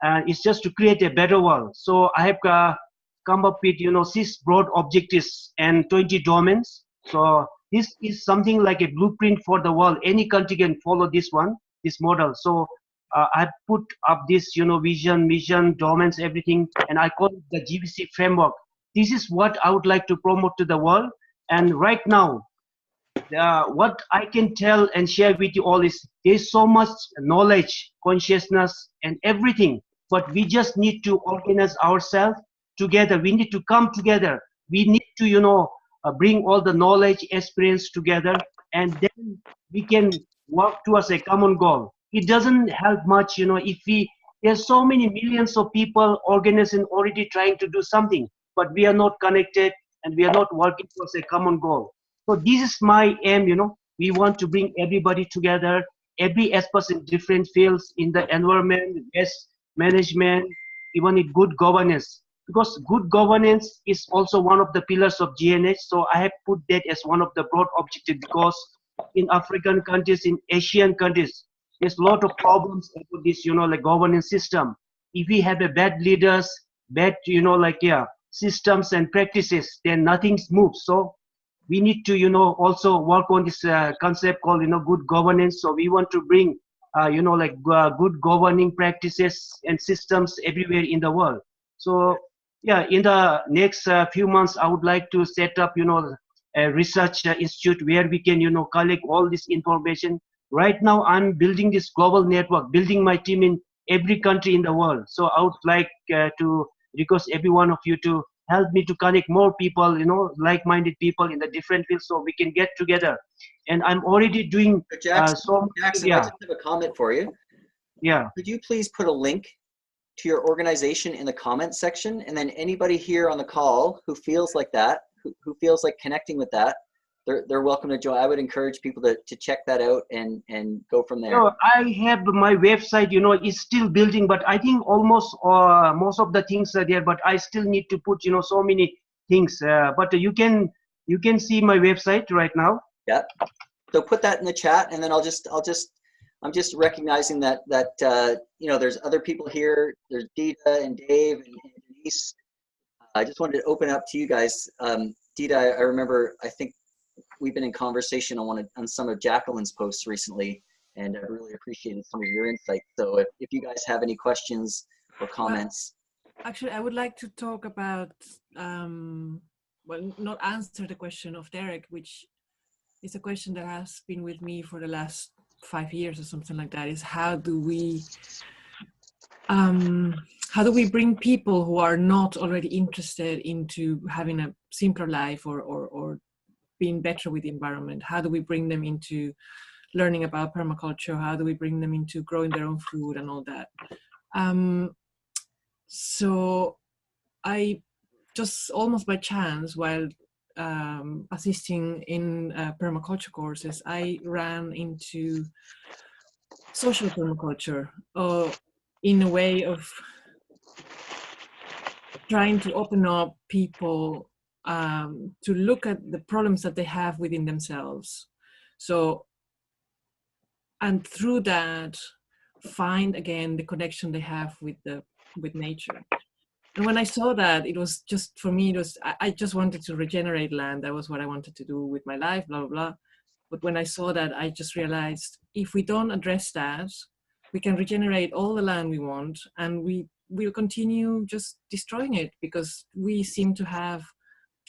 It's just to create a better world. So I have come up with, 6 broad objectives and 20 domains. So this is something like a blueprint for the world. Any country can follow this model. So I put up this, vision, mission, domains, everything, and I call it the GVC framework. This is what I would like to promote to the world. And right now, what I can tell and share with you all is there's so much knowledge, consciousness, and everything, but we just need to organize ourselves together. We need to come together. We need to, bring all the knowledge, experience together, and then we can work towards a common goal. It doesn't help much, if there's so many millions of people organizing, already trying to do something, but we are not connected and we are not working towards a common goal. So this is my aim, we want to bring everybody together, every expert in different fields, in the environment, waste management, even in good governance. Because good governance is also one of the pillars of GNH. So I have put that as one of the broad objectives, because in African countries, in Asian countries, there's a lot of problems about this, like governance system. If we have a bad leaders, bad, systems and practices, then nothing moves. So we need to, also work on this concept called, good governance. So we want to bring, good governing practices and systems everywhere in the world. So yeah, in the next few months, I would like to set up, a research institute where we can, collect all this information. Right now, I'm building this global network, building my team in every country in the world. So I would like to request every one of you to help me to connect more people, like-minded people in the different fields, so we can get together. And I'm already doing Jackson, yeah. I just have a comment for you. Yeah. Could you please put a link to your organization in the comments section, and then anybody here on the call who feels like that, who feels like connecting with that, they're welcome to join. I would encourage people to check that out and go from there. No, I have my website, it's still building, but I think almost most of the things are there, but I still need to put, so many things. But you can see my website right now. Yeah. So put that in the chat, and then I'm just recognizing that there's other people here. There's Dita and Dave and Denise. I just wanted to open up to you guys. Dita, I remember, I think we've been in conversation on some of Jacqueline's posts recently, and I really appreciated some of your insights. So if you guys have any questions or comments. Well, actually, I would like to talk about, not answer the question of Derek, which is a question that has been with me for the last 5 years or something like that, is how do we bring people who are not already interested into having a simpler life or being better with the environment? How do we bring them into learning about permaculture? How do we bring them into growing their own food and all that? So I just almost by chance, while assisting in permaculture courses, I ran into social permaculture in a way of trying to open up people to look at the problems that they have within themselves. So, and through that, find again the connection they have with nature. And when I saw that, it was just, for me, I just wanted to regenerate land. That was what I wanted to do with my life, blah, blah, blah. But when I saw that, I just realized if we don't address that, we can regenerate all the land we want, and we'll continue just destroying it, because we seem to have,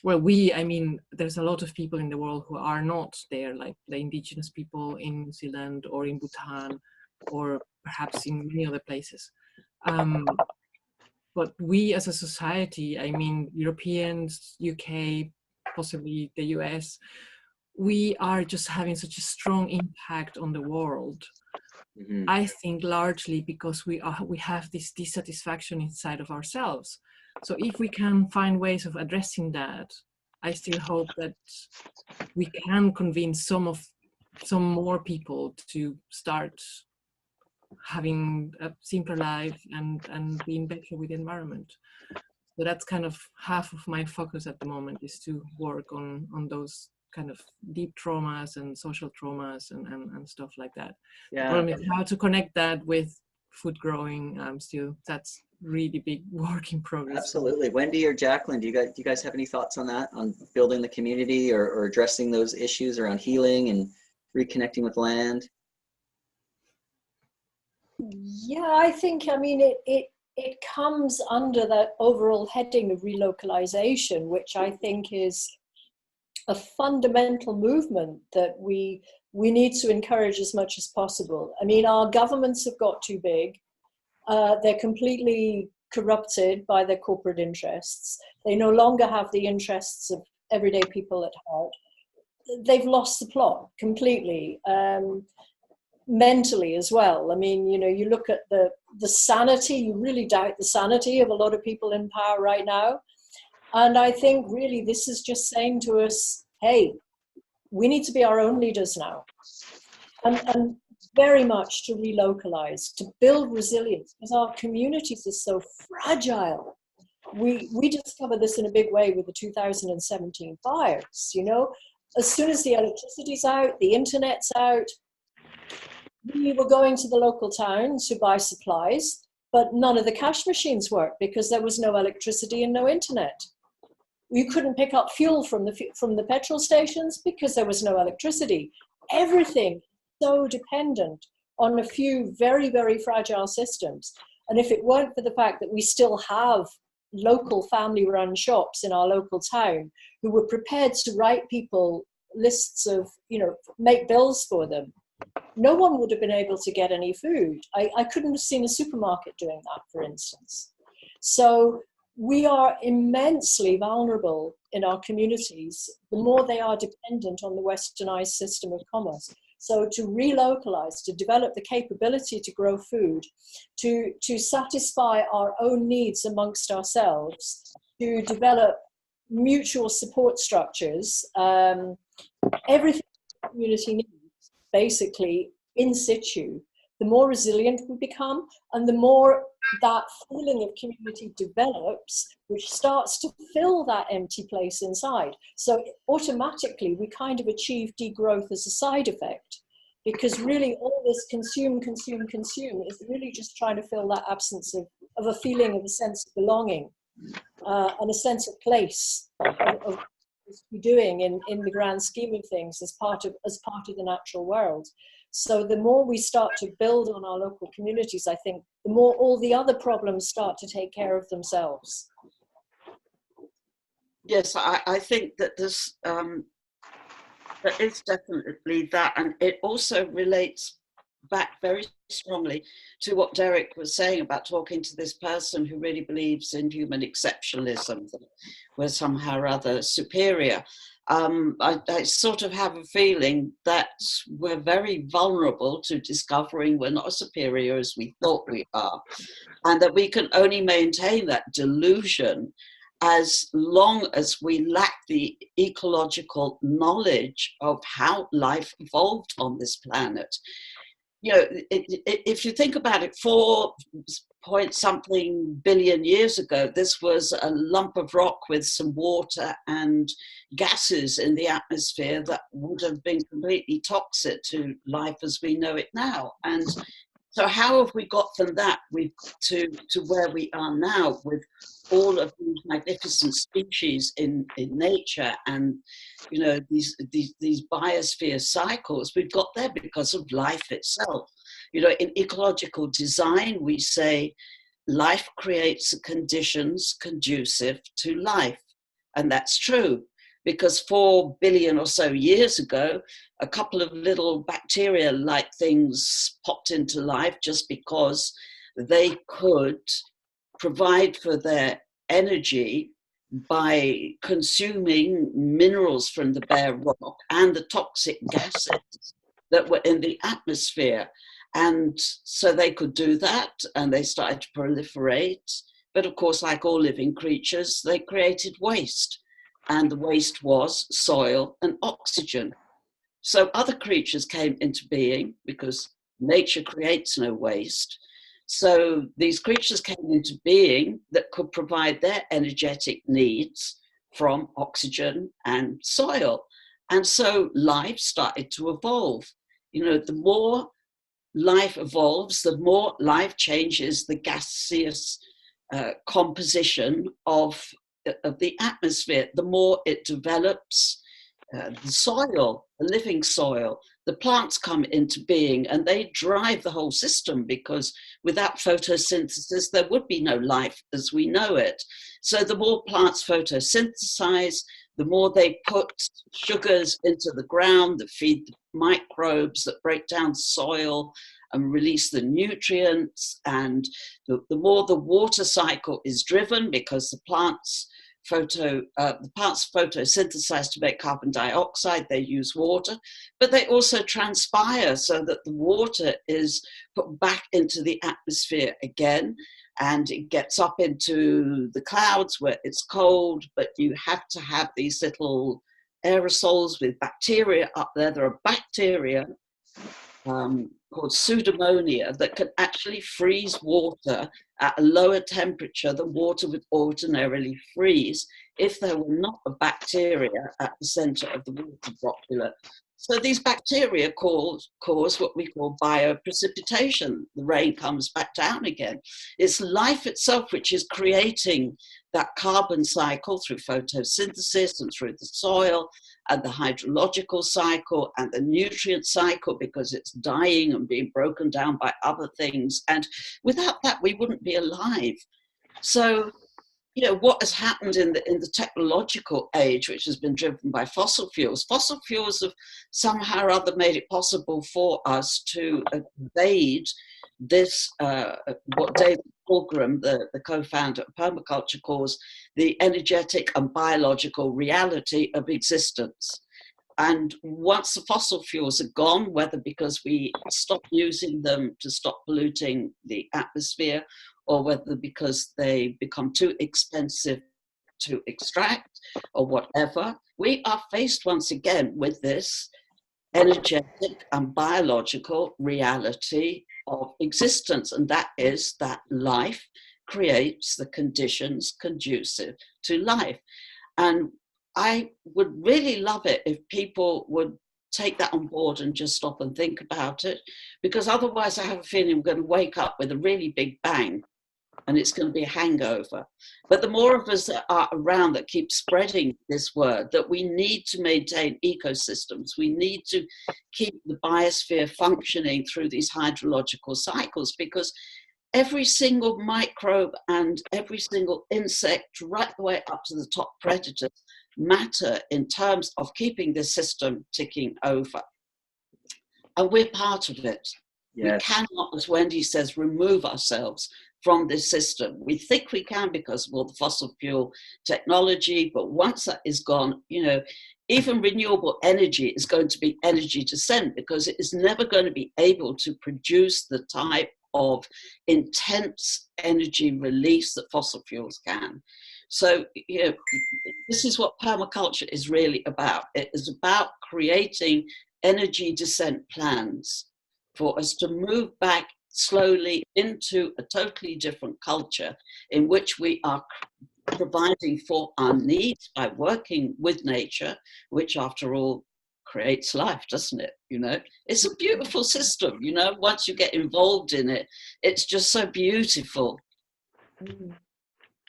there's a lot of people in the world who are not there, like the indigenous people in New Zealand or in Bhutan, or perhaps in many other places. But we as a society, Europeans, UK, possibly the US, we are just having such a strong impact on the world. Mm-hmm. I think largely because we have this dissatisfaction inside of ourselves. So if we can find ways of addressing that, I still hope that we can convince some more people to start having a simpler life and being better with the environment. So that's kind of half of my focus at the moment, is to work on those kind of deep traumas and social traumas and stuff like that. Yeah. The problem is how to connect that with food growing. That's really big work in progress. Absolutely. Wendy or Jacqueline, do you guys have any thoughts on that, on building the community or addressing those issues around healing and reconnecting with land? Yeah, I think, it comes under that overall heading of relocalization, which I think is a fundamental movement that we need to encourage as much as possible. Our governments have got too big. They're completely corrupted by their corporate interests. They no longer have the interests of everyday people at heart. They've lost the plot completely. Mentally as well. You look at the sanity, you really doubt the sanity of a lot of people in power right now. And I think really this is just saying to us, hey, we need to be our own leaders now. And very much to relocalize, to build resilience, because our communities are so fragile. We discovered this in a big way with the 2017 fires. As soon as the electricity's out, the internet's out, we were going to the local town to buy supplies, but none of the cash machines worked because there was no electricity and no internet. You couldn't pick up fuel from the petrol stations because there was no electricity. Everything so dependent on a few very, very fragile systems. And if it weren't for the fact that we still have local family-run shops in our local town who were prepared to write people lists of, make bills for them, no one would have been able to get any food. I couldn't have seen a supermarket doing that, for instance. So we are immensely vulnerable in our communities the more they are dependent on the westernized system of commerce. So to relocalize, to develop the capability to grow food, to satisfy our own needs amongst ourselves, to develop mutual support structures, everything the community needs, basically in situ, the more resilient we become, and the more that feeling of community develops, which starts to fill that empty place inside. So automatically we kind of achieve degrowth as a side effect, because really all this consume is really just trying to fill that absence of a feeling of a sense of belonging and a sense of place of what we're doing in the grand scheme of things as part of the natural world. So the more we start to build on our local communities, I think, the more all the other problems start to take care of themselves. Yes, I think that this, there is definitely that. And it also relates back very strongly to what Derek was saying about talking to this person who really believes in human exceptionalism, that we're somehow or other superior. I sort of have a feeling that we're very vulnerable to discovering we're not as superior as we thought we are, and that we can only maintain that delusion as long as we lack the ecological knowledge of how life evolved on this planet. If you think about it, 4-point-something billion years ago, this was a lump of rock with some water and gases in the atmosphere that would have been completely toxic to life as we know it now. And so how have we got from that to where we are now with all of these magnificent species in nature and, these biosphere cycles? We've got there because of life itself. In ecological design, we say life creates the conditions conducive to life. And that's true, because 4 billion or so years ago, a couple of little bacteria-like things popped into life just because they could provide for their energy by consuming minerals from the bare rock and the toxic gases that were in the atmosphere. And so they could do that, and they started to proliferate. But of course, like all living creatures, they created waste. And the waste was soil and oxygen. So other creatures came into being because nature creates no waste. So these creatures came into being that could provide their energetic needs from oxygen and soil. And so life started to evolve. The more life evolves, the more life changes the gaseous composition of the atmosphere, the more it develops the soil, the living soil. The plants come into being and they drive the whole system, because without photosynthesis, there would be no life as we know it. So the more plants photosynthesize, the more they put sugars into the ground that feed the microbes that break down soil and release the nutrients. And the more the water cycle is driven, because the plants photosynthesize to make carbon dioxide, they use water, but they also transpire so that the water is put back into the atmosphere again, and it gets up into the clouds where it's cold, but you have to have these little aerosols with bacteria up there. There are bacteria called pseudomonia that can actually freeze water at a lower temperature than water would ordinarily freeze if there were not a bacteria at the center of the water droplet. So these bacteria cause what we call bioprecipitation. The rain comes back down again. It's life itself which is creating that carbon cycle through photosynthesis and through the soil and the hydrological cycle and the nutrient cycle, because it's dying and being broken down by other things. And without that, we wouldn't be alive. So, you know, what has happened in the technological age, which has been driven by fossil fuels have somehow or other made it possible for us to evade this, what David Fulgram, the co-founder of permaculture, calls the energetic and biological reality of existence. And once the fossil fuels are gone, whether because we stop using them to stop polluting the atmosphere, or whether because they become too expensive to extract, or whatever, we are faced once again with this energetic and biological reality of existence. And that is that life creates the conditions conducive to life. And I would really love it if people would take that on board and just stop and think about it, because otherwise I have a feeling we're going to wake up with a really big bang and it's going to be a hangover. But the more of us that are around that keep spreading this word, that we need to maintain ecosystems, we need to keep the biosphere functioning through these hydrological cycles, because every single microbe and every single insect, right the way up to the top predators, matter in terms of keeping the system ticking over. And we're part of it. Yes. We cannot, as Wendy says, remove ourselves from this system. We think we can because of all the fossil fuel technology, but once that is gone, you know, even renewable energy is going to be energy descent, because it is never going to be able to produce the type of intense energy release that fossil fuels can. So, you know, this is what permaculture is really about. It is about creating energy descent plans for us to move back slowly into a totally different culture in which we are providing for our needs by working with nature, which after all creates life, doesn't it? You know, it's a beautiful system, you know, once you get involved in it, it's just so beautiful.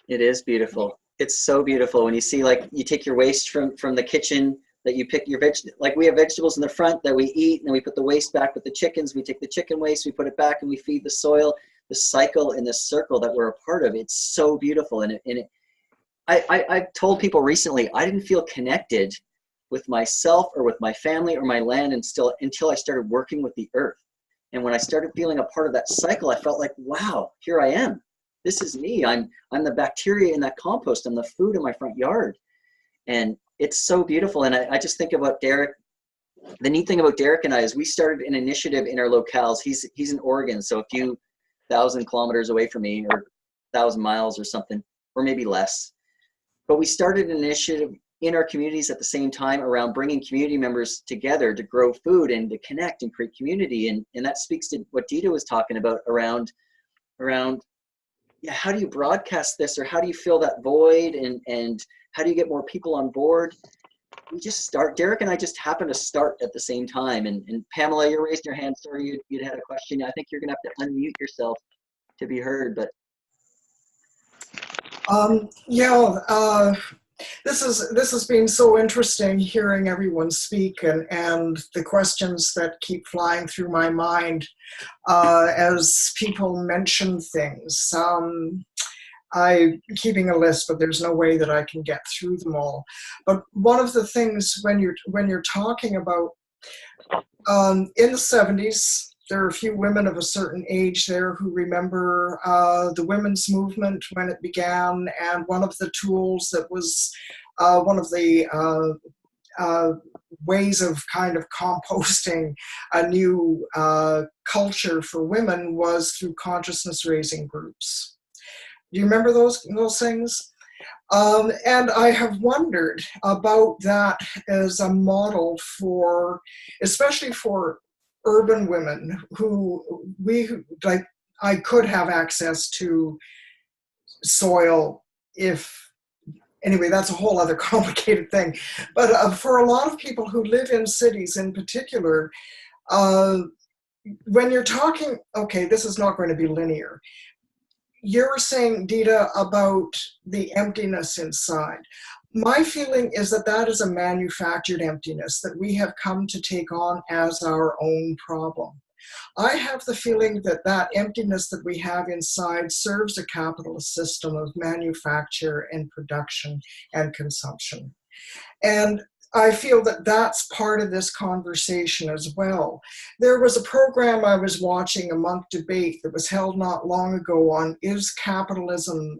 It is beautiful. It's so beautiful when you see, like, you take your waste from the kitchen, that you pick your like we have vegetables in the front that we eat, and then we put the waste back with the chickens. We take the chicken waste, we put it back, and we feed the soil. The cycle in this circle that we're a part of, it's so beautiful. And I told people recently, I didn't feel connected with myself or with my family or my land until I started working with the earth. And when I started feeling a part of that cycle, I felt like, wow, here I am. This is me. I'm the bacteria in that compost. I'm the food in my front yard. And it's so beautiful. And I just think about Derek. The neat thing about Derek and I is we started an initiative in our locales. He's in Oregon, so a few 1,000 kilometers away from me, or 1,000 miles or something, or maybe less. But we started an initiative in our communities at the same time around bringing community members together to grow food and to connect and create community. And that speaks to what Dita was talking about around how do you broadcast this, or how do you fill that void, and how do you get more people on board? We just start. Derek and I just happened to start at the same time. And Pamela, you raised your hand. Sorry, you'd had a question. I think you're gonna have to unmute yourself to be heard. But this has been so interesting hearing everyone speak, and the questions that keep flying through my mind as people mention things. I'm keeping a list, but there's no way that I can get through them all. But one of the things when you're talking about in the 70s, there are a few women of a certain age there who remember the women's movement when it began, and one of the tools that was one of the ways of kind of composting a new culture for women was through consciousness raising groups. Do you remember those things? And I have wondered about that as a model for, especially for urban women who I could have access to soil if anyway, that's a whole other complicated thing. But for a lot of people who live in cities in particular, when you're talking, okay, this is not going to be linear. You're saying, Dita, about the emptiness inside. My feeling is that that is a manufactured emptiness that we have come to take on as our own problem. I have the feeling that that emptiness that we have inside serves a capitalist system of manufacture and production and consumption. And I feel that that's part of this conversation as well. There was a program I was watching, a monk debate, that was held not long ago on, is capitalism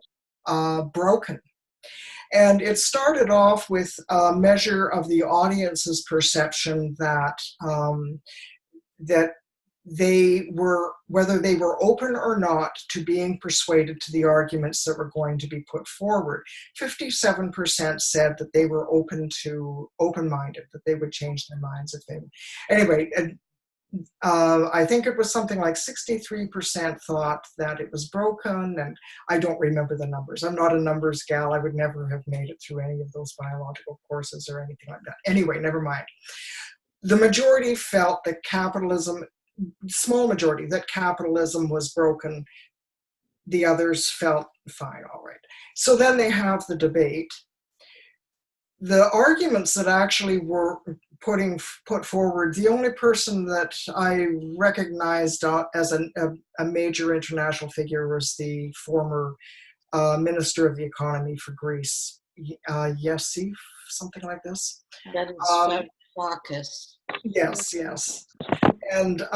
broken? And it started off with a measure of the audience's perception that that they were, whether they were open or not to being persuaded to the arguments that were going to be put forward. 57% said that they were open-minded, that they would change their minds if they, anyway, I think it was something like 63% thought that it was broken, and I don't remember the numbers. I'm not a numbers gal. I would never have made it through any of those biological courses or anything like that. Anyway, never mind. The majority felt that capitalism, small majority, that capitalism was broken. The others felt fine, all right. So then they have the debate. The arguments that actually were put forward, the only person that I recognized as a major international figure was the former Minister of the Economy for Greece, Yesif, something like this. That is Farkas. Yes, yes. And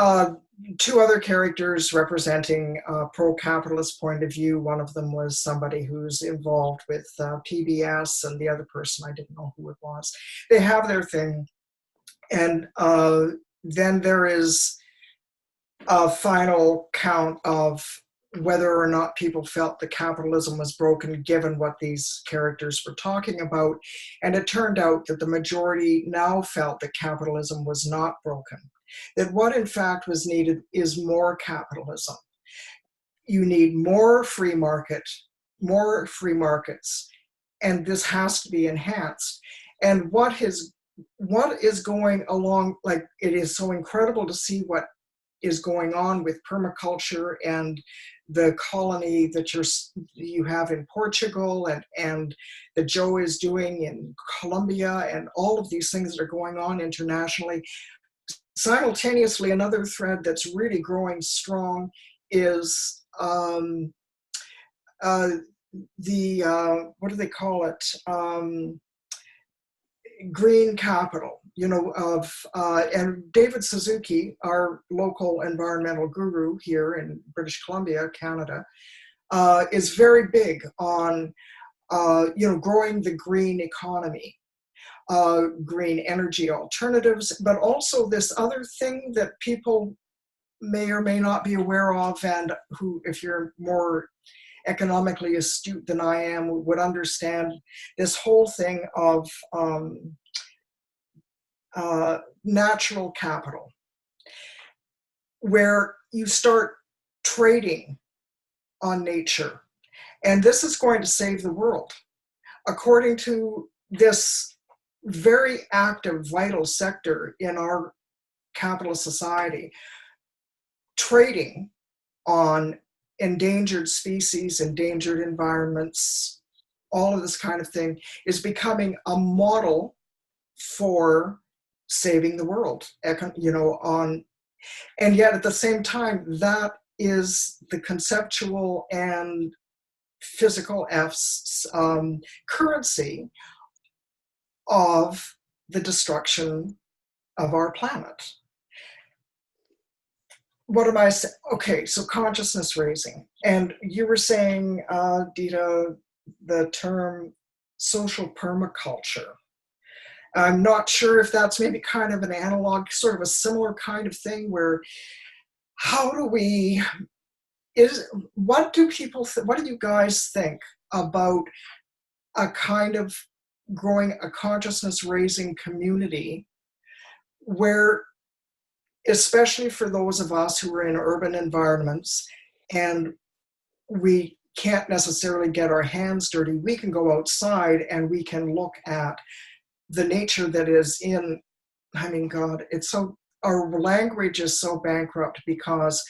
two other characters representing a pro-capitalist point of view. One of them was somebody who's involved with PBS, and the other person, I didn't know who it was. They have their thing. And then there is a final count of whether or not people felt that capitalism was broken, given what these characters were talking about. And it turned out that the majority now felt that capitalism was not broken. That what in fact was needed is more capitalism. You need more free market, more free markets, and this has to be enhanced. And what is going along, like, it is so incredible to see what is going on with permaculture and the colony that you have in Portugal, and that Joe is doing in Colombia, and all of these things that are going on internationally. Simultaneously, another thread that's really growing strong is the what do they call it? Green capital, and David Suzuki, our local environmental guru here in British Columbia, Canada, is very big on, growing the green economy, green energy alternatives, but also this other thing that people may or may not be aware of, and who, if you're more economically astute than I am, would understand this whole thing of natural capital, where you start trading on nature. And this is going to save the world. According to this very active, vital sector in our capitalist society, trading on endangered species, endangered environments, all of this kind of thing is becoming a model for saving the world, and yet at the same time, that is the conceptual and physical currency of the destruction of our planet. What am I saying? Okay, so consciousness raising. And you were saying, Dita, the term social permaculture. I'm not sure if that's maybe kind of an analog, sort of a similar kind of thing, where what do you guys think about a kind of growing a consciousness raising community where, especially for those of us who are in urban environments, and we can't necessarily get our hands dirty, we can go outside and we can look at the nature that is in, I mean, God, it's so, our language is so bankrupt because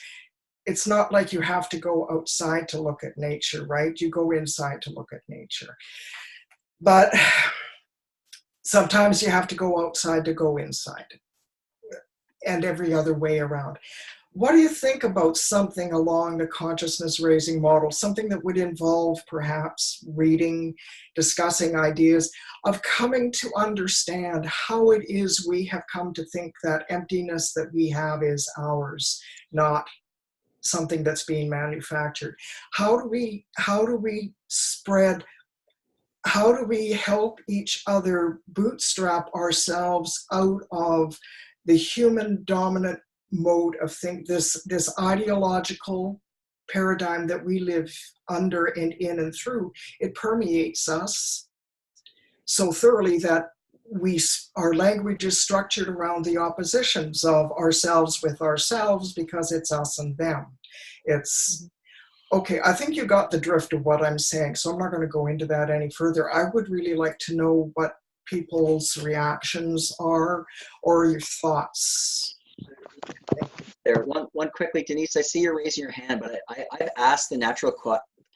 it's not like you have to go outside to look at nature, right? You go inside to look at nature. But sometimes you have to go outside to go inside, and every other way around. What do you think about something along the consciousness raising model, something that would involve perhaps reading, discussing ideas of coming to understand how it is we have come to think that emptiness that we have is ours, not something that's being manufactured? How do we spread, how do we help each other bootstrap ourselves out of the human dominant mode of this ideological paradigm that we live under and in and through? It permeates us so thoroughly that our language is structured around the oppositions of ourselves with ourselves, because it's us and them. It's okay. I think you got the drift of what I'm saying, so I'm not going to go into that any further. I would really like to know what people's reactions are or your thoughts. There, one quickly, Denise, I see you're raising your hand, but I've asked the natural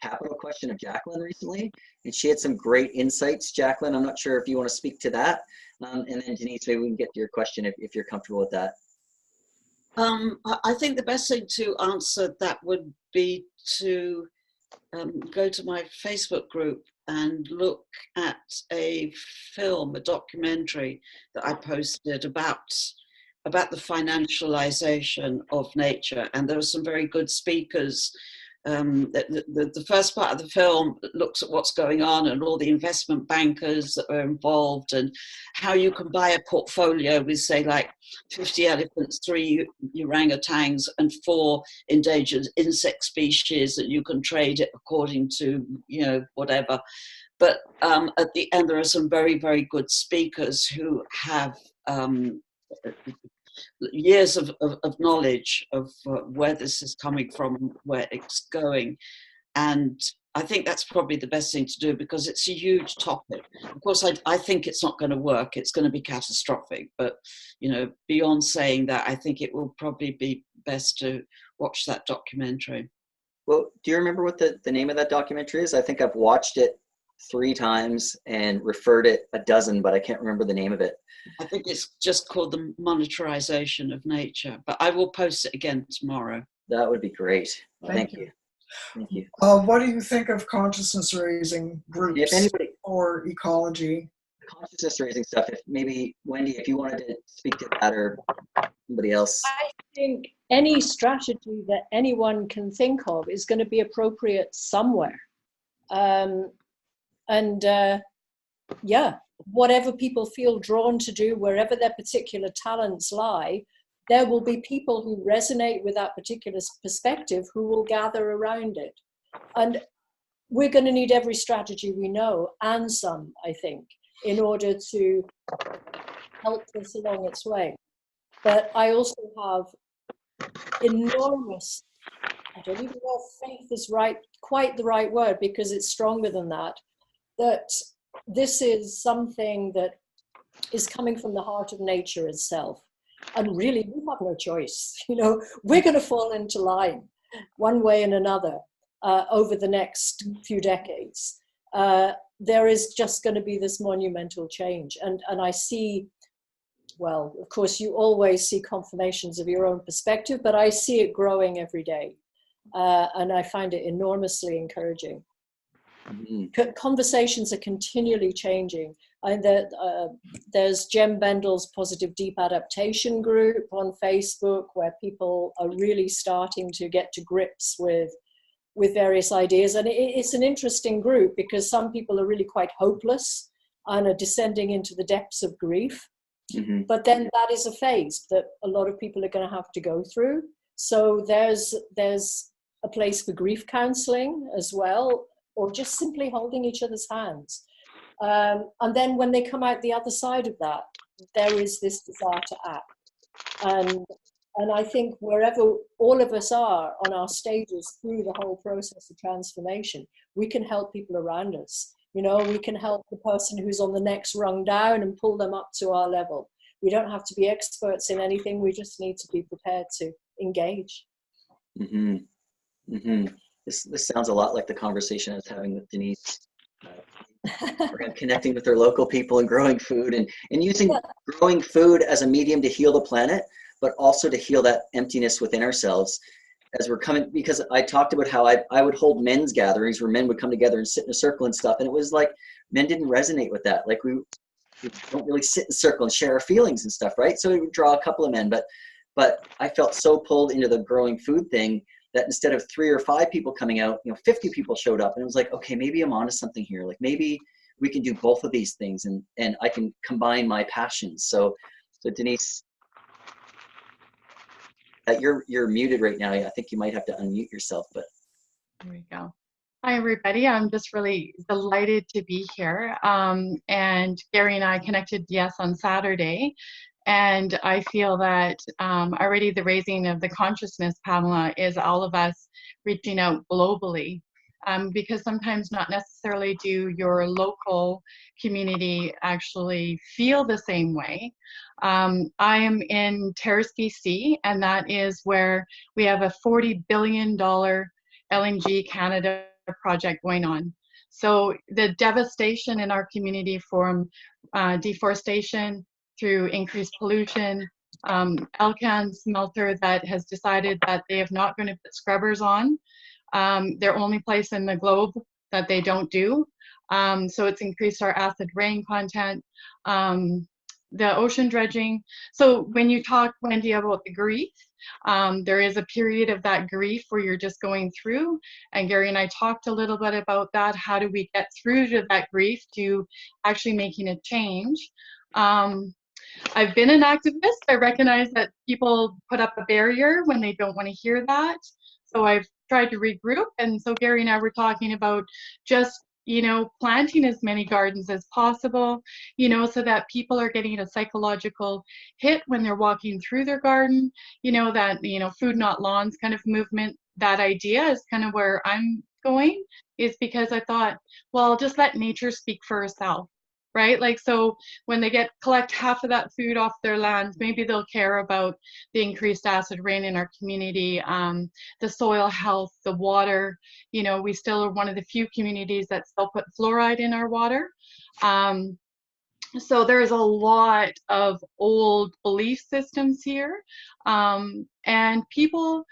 capital question of Jacqueline recently, and she had some great insights. Jacqueline, I'm not sure if you want to speak to that. And then Denise, maybe we can get to your question if you're comfortable with that. I think the best thing to answer that would be to go to my Facebook group and look at a film, a documentary that I posted about the financialization of nature. And there were some very good speakers. The first part of the film looks at what's going on and all the investment bankers that are involved, and how you can buy a portfolio with, say, like 50 elephants, 3 orangutans, and 4 endangered insect species, that you can trade it according to, you know, whatever. But at the end, there are some very, very good speakers who have years of knowledge of where this is coming from and where it's going. And I think that's probably the best thing to do, because it's a huge topic. Of course, I think it's not going to work. It's going to be catastrophic. But, you know, beyond saying that, I think it will probably be best to watch that documentary. Well, do you remember what the name of that documentary is? I think I've watched it 3 times and referred it a dozen, but I can't remember the name of it. I think it's just called The Monetarization of Nature, but I will post it again tomorrow. That would be great. Thank you. Thank you. What do you think of consciousness raising groups, if anybody, or ecology? Consciousness raising stuff, if maybe Wendy, if you wanted to speak to that, or somebody else. I think any strategy that anyone can think of is going to be appropriate somewhere. Yeah, whatever people feel drawn to do, wherever their particular talents lie, there will be people who resonate with that particular perspective who will gather around it. And we're going to need every strategy we know, and some, I think, in order to help this along its way. But I also have enormous, I don't even know if faith is quite the right word, because it's stronger than that, that this is something that is coming from the heart of nature itself. And really, we have no choice. You know, we're going to fall into line one way and another over the next few decades. There is just going to be this monumental change. And I see, well, of course, you always see confirmations of your own perspective, but I see it growing every day. And I find it enormously encouraging. Mm-hmm. Conversations are continually changing. And there's Jem Bendel's Positive Deep Adaptation group on Facebook, where people are really starting to get to grips with various ideas. And it's an interesting group, because some people are really quite hopeless and are descending into the depths of grief. Mm-hmm. But then that is a phase that a lot of people are going to have to go through. So there's a place for grief counseling as well, or just simply holding each other's hands. And then when they come out the other side of that, there is this desire to act. And And I think wherever all of us are on our stages through the whole process of transformation, we can help people around us. You know, we can help the person who's on the next rung down and pull them up to our level. We don't have to be experts in anything. We just need to be prepared to engage. Mm-hmm. Mm-hmm. This sounds a lot like the conversation I was having with Denise. Around connecting with their local people and growing food and using growing food as a medium to heal the planet, but also to heal that emptiness within ourselves as we're coming, because I talked about how I would hold men's gatherings where men would come together and sit in a circle and stuff. And it was like, men didn't resonate with that. Like we don't really sit in a circle and share our feelings and stuff, right? So we would draw a couple of men, but I felt so pulled into the growing food thing that instead of 3 or 5 people coming out, 50 people showed up, and it was like, okay, maybe I'm onto something here. Like maybe we can do both of these things, and I can combine my passions. So Denise, you're muted right now. I think you might have to unmute yourself, but. There we go. Hi, everybody. I'm just really delighted to be here. And Gary and I connected, yes, on Saturday. And I feel that already the raising of the consciousness, Pamela, is all of us reaching out globally. Because sometimes not necessarily do your local community actually feel the same way. I am in Terrace, BC, and that is where we have a $40 billion LNG Canada project going on. So the devastation in our community from deforestation through increased pollution, Alcan smelter that has decided that they are not going to put scrubbers on. Their only place in the globe that they don't do. So it's increased our acid rain content, the ocean dredging. So when you talk, Wendy, about the grief, there is a period of that grief where you're just going through, and Gary and I talked a little bit about that. How do we get through to that grief to actually making a change? I've been an activist. I recognize that people put up a barrier when they don't want to hear that. So I've tried to regroup. And so Gary and I were talking about just, planting as many gardens as possible, so that people are getting a psychological hit when they're walking through their garden, that, food not lawns kind of movement. That idea is kind of where I'm going, is because I thought, well, just let nature speak for herself. Right? Like, so when they collect half of that food off their land, maybe they'll care about the increased acid rain in our community, the soil health, the water. We still are one of the few communities that still put fluoride in our water. So there is a lot of old belief systems here. And people,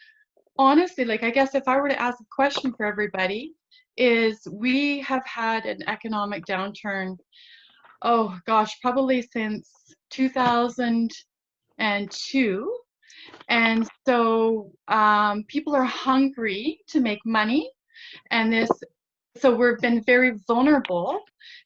honestly, like, I guess if I were to ask a question for everybody, is we have had an economic downturn, oh gosh, probably since 2002. And so people are hungry to make money. And so we've been very vulnerable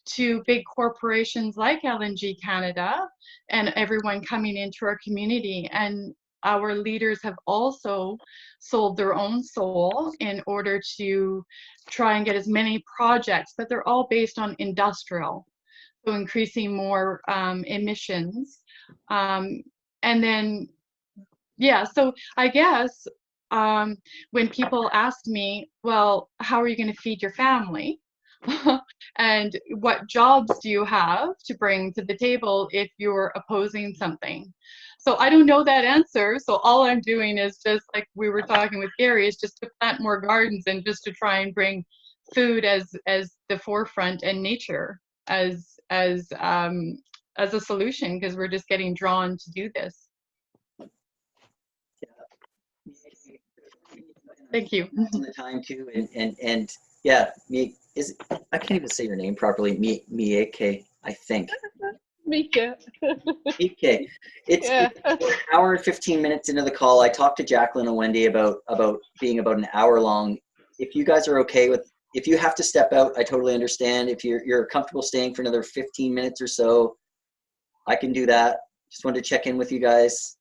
to big corporations like LNG Canada and everyone coming into our community. And our leaders have also sold their own soul in order to try and get as many projects, but they're all based on industrial. So increasing more emissions. And then, yeah, so I guess when people ask me, well, how are you going to feed your family? And what jobs do you have to bring to the table if you're opposing something? So I don't know that answer. So all I'm doing is just, like we were talking with Gary, is just to plant more gardens and just to try and bring food as the forefront and nature as a solution, because we're just getting drawn to do this. Thank you. The time too, and yeah, I can't even say your name properly. Mieke, I think. Mika. Mieke. It's an hour and 15 minutes into the call. I talked to Jacqueline and Wendy about being about an hour long. If you guys are okay with, if you have to step out, I totally understand. If you're comfortable staying for another 15 minutes or so, I can do that. Just wanted to check in with you guys.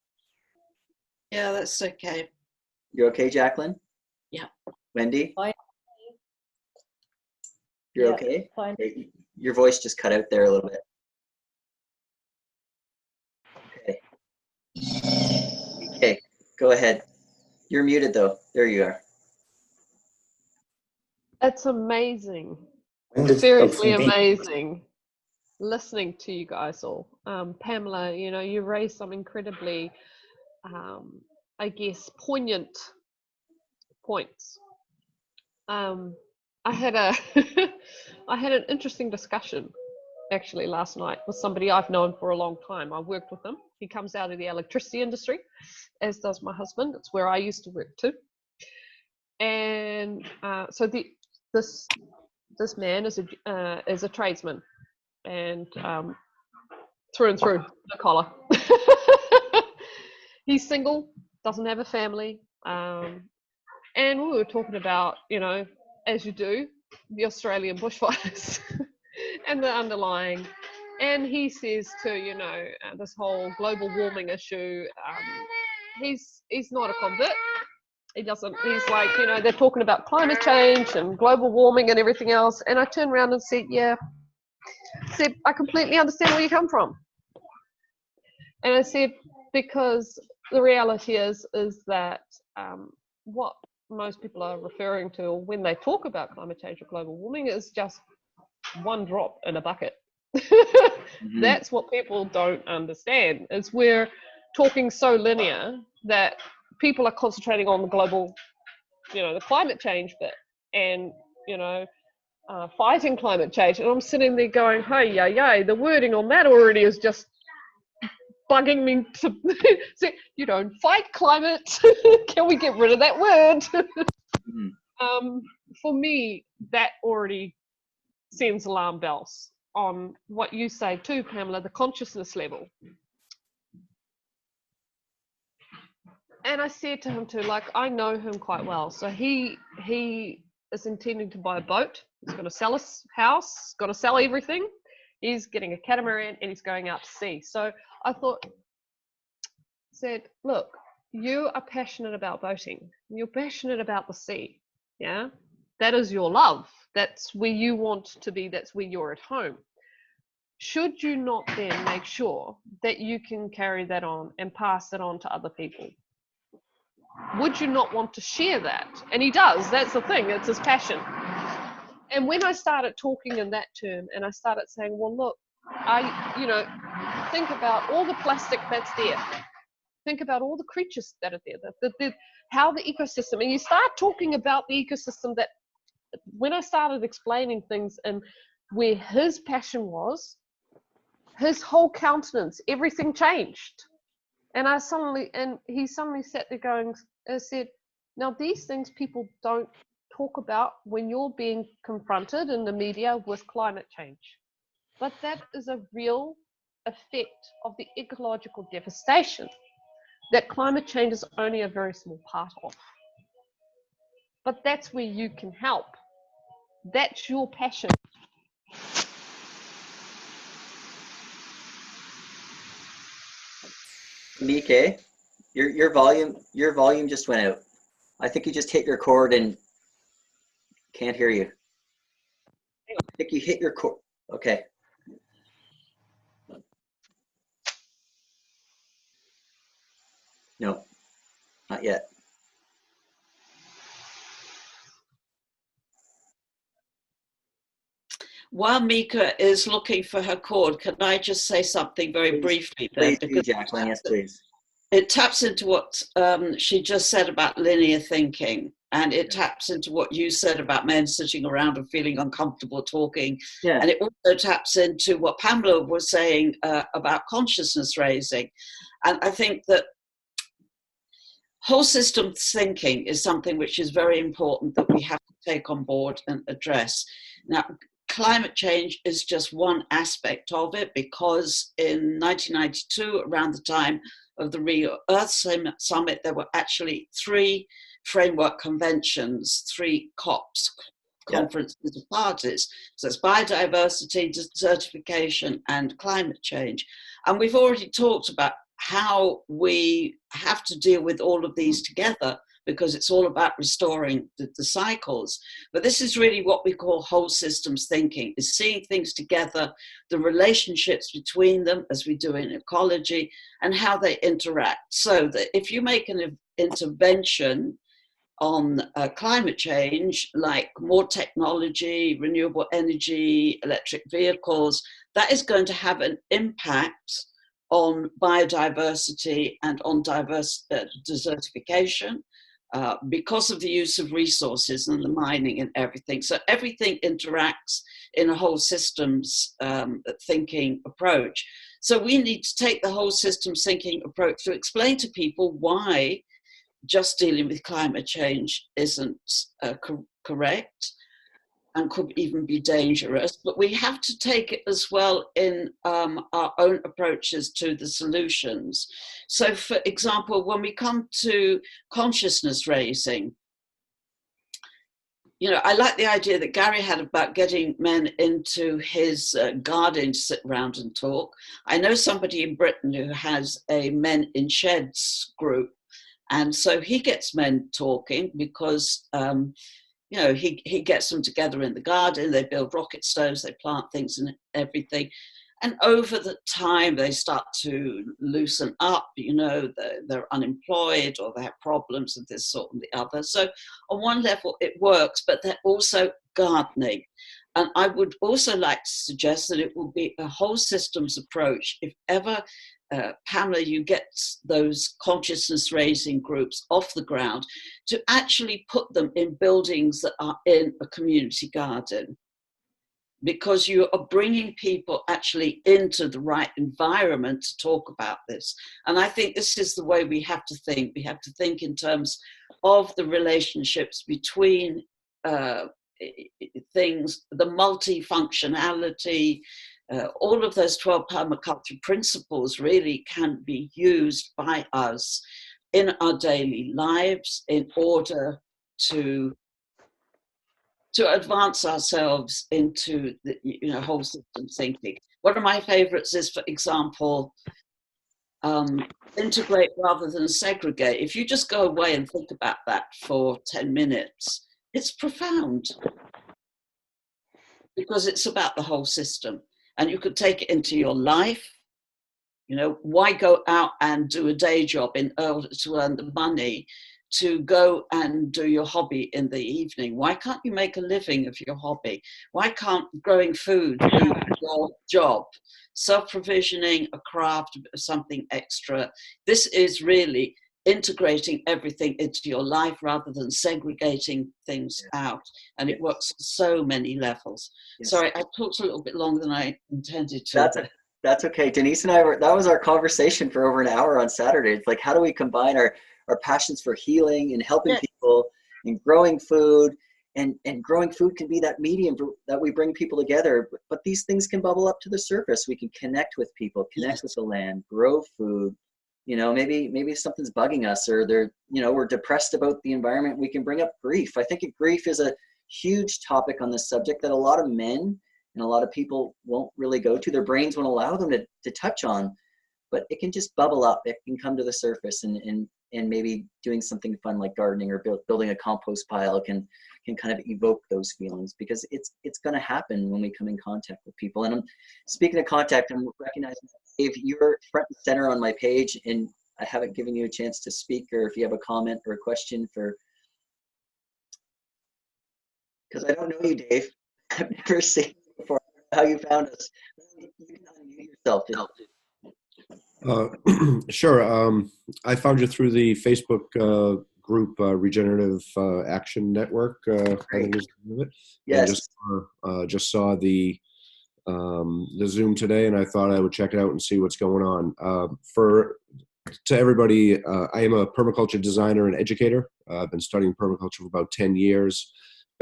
Yeah, that's okay. You're okay, Jacqueline? Yeah. Wendy? Fine. You're Yeah, okay? fine. Your voice just cut out there a little bit. Okay. Okay. Go ahead. You're muted though. There you are. It's amazing. When did Seriously LTV amazing listening to you guys all. Pamela, you know, you raised some incredibly, I guess, poignant points. I had a I had an interesting discussion actually last night with somebody I've known for a long time. I worked with him. He comes out of the electricity industry, as does my husband. It's where I used to work too. And so this man is a tradesman, and through and through, the collar. He's single, doesn't have a family, and we were talking about, you know, as you do, the Australian bushfires and the underlying. And he says to, you know, this whole global warming issue, he's not a convert. He doesn't, he's like, you know, they're talking about climate change and global warming and everything else. And I turned around and said, yeah, I completely understand where you come from. And I said, because the reality is that what most people are referring to when they talk about climate change or global warming is just one drop in a bucket. Mm-hmm. That's what people don't understand, is we're talking so linear that people are concentrating on the global, you know, the climate change bit and, you know, fighting climate change. And I'm sitting there going, hey, the wording on that already is just bugging me to say, you don't fight climate. Can we get rid of that word? Mm-hmm. For me, that already sends alarm bells on what you say too, Pamela, the consciousness level. And I said to him too, like, I know him quite well. So he is intending to buy a boat. He's going to sell his house, going to sell everything. He's getting a catamaran and he's going out to sea. So I said, look, you are passionate about boating. You're passionate about the sea. Yeah, that is your love. That's where you want to be. That's where you're at home. Should you not then make sure that you can carry that on and pass it on to other people? Would you not want to share that? And he does. That's the thing. It's his passion. And when I started talking in that term, and I started saying, well, look, think about all the plastic that's there. Think about all the creatures that are there, how the ecosystem, and you start talking about the ecosystem. That when I started explaining things and where his passion was, his whole countenance, everything changed. And he suddenly sat there going, I said, now these things people don't talk about when you're being confronted in the media with climate change. But that is a real effect of the ecological devastation that climate change is only a very small part of. But that's where you can help. That's your passion. Mike, your volume just went out. I think you just hit your cord and can't hear you. I think you hit your cord. Okay. No, not yet. While Mika is looking for her cord, can I just say something very briefly there? Please do, Jacqueline. Yes, please. It taps into what she just said about linear thinking, and it taps into what you said about men sitting around and feeling uncomfortable talking. Yeah. And it also taps into what Pamela was saying about consciousness raising. And I think that whole system thinking is something which is very important that we have to take on board and address. Now, climate change is just one aspect of it, because in 1992, around the time of the Rio Earth Summit, there were actually 3 framework conventions, 3 COPs, conferences of parties. So it's biodiversity, desertification, and climate change. And we've already talked about how we have to deal with all of these together because it's all about restoring the cycles. But this is really what we call whole systems thinking, is seeing things together, the relationships between them, as we do in ecology, and how they interact. So that if you make an intervention on climate change, like more technology, renewable energy, electric vehicles, that is going to have an impact on biodiversity and on desertification because of the use of resources and the mining and everything. So everything interacts in a whole systems thinking approach. So we need to take the whole systems thinking approach to explain to people why just dealing with climate change isn't correct and could even be dangerous, but we have to take it as well in our own approaches to the solutions. So for example, when we come to consciousness raising, you know, I like the idea that Gary had about getting men into his garden to sit around and talk. I know somebody in Britain who has a Men in Sheds group, and so he gets men talking because you know, he gets them together in the garden, they build rocket stoves, they plant things and everything. And over the time, they start to loosen up, you know, they're unemployed or they have problems of this sort and the other. So on one level, it works, but they're also gardening. And I would also like to suggest that it will be a whole systems approach. If ever, Pamela, you get those consciousness raising groups off the ground, to actually put them in buildings that are in a community garden, because you are bringing people actually into the right environment to talk about this. And I think this is the way we have to think. We have to think in terms of the relationships between things, the multifunctionality, all of those 12 permaculture principles really can be used by us in our daily lives in order to advance ourselves into the, you know, whole system thinking. One of my favorites is, for example, integrate rather than segregate. If you just go away and think about that for 10 minutes, it's profound, because it's about the whole system. And you could take it into your life. You know, why go out and do a day job in order to earn the money to go and do your hobby in the evening? Why can't you make a living of your hobby? Why can't growing food be your job? Self-provisioning, a craft, something extra. This is really integrating everything into your life rather than segregating things out. And it works on so many levels. Yes. Sorry, I talked a little bit longer than I intended to. That's okay. Denise and I that was our conversation for over an hour on Saturday. It's like, how do we combine our passions for healing and helping people and growing food, and growing food can be that medium that we bring people together. But these things can bubble up to the surface. We can connect with people, connect with the land, grow food. You know, maybe something's bugging us, or we're depressed about the environment. We can bring up grief. I think grief is a huge topic on this subject that a lot of men and a lot of people won't really go to. Their brains won't allow them to touch on, but it can just bubble up. It can come to the surface, and maybe doing something fun like gardening or building a compost pile can kind of evoke those feelings, because it's going to happen when we come in contact with people. And I'm speaking of contact, I'm recognizing, Dave, you're front and center on my page, and I haven't given you a chance to speak, or if you have a comment or a question because I don't know you, Dave. I've never seen you before. How you found us? You can unmute yourself. Sure. I found you through the Facebook group Regenerative Action Network. I think is the name of it. Yes. Just saw the Zoom today, and I thought I would check it out and see what's going on. To everybody, I am a permaculture designer and educator. I've been studying permaculture for about 10 years.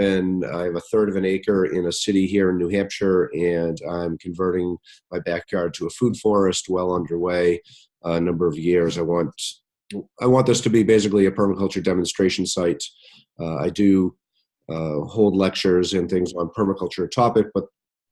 I have a third of an acre in a city here in New Hampshire, and I'm converting my backyard to a food forest, well underway, a number of years. I want this to be basically a permaculture demonstration site. I do hold lectures and things on permaculture topic, but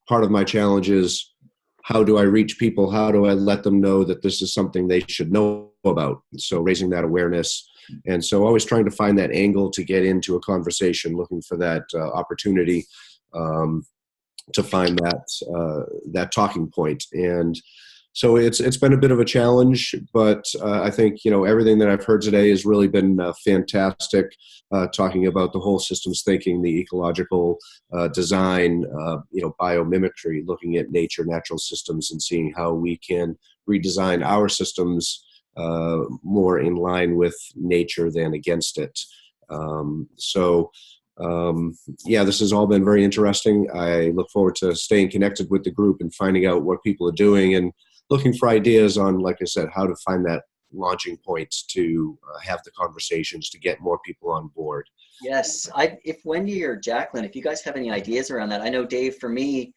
part of my challenge is, how do I reach people? How do I let them know that this is something they should know about. So raising that awareness. And so always trying to find that angle to get into a conversation, looking for that opportunity to find that talking point. And so it's been a bit of a challenge, but I think, everything that I've heard today has really been fantastic, talking about the whole systems thinking, the ecological design, biomimicry, looking at nature, natural systems, and seeing how we can redesign our systems more in line with nature than against it. This has all been very interesting. I look forward to staying connected with the group and finding out what people are doing and looking for ideas on, like I said, how to find that launching point to have the conversations to get more people on board. Yes, if Wendy or Jacqueline, if you guys have any ideas around that. I know, Dave, for me,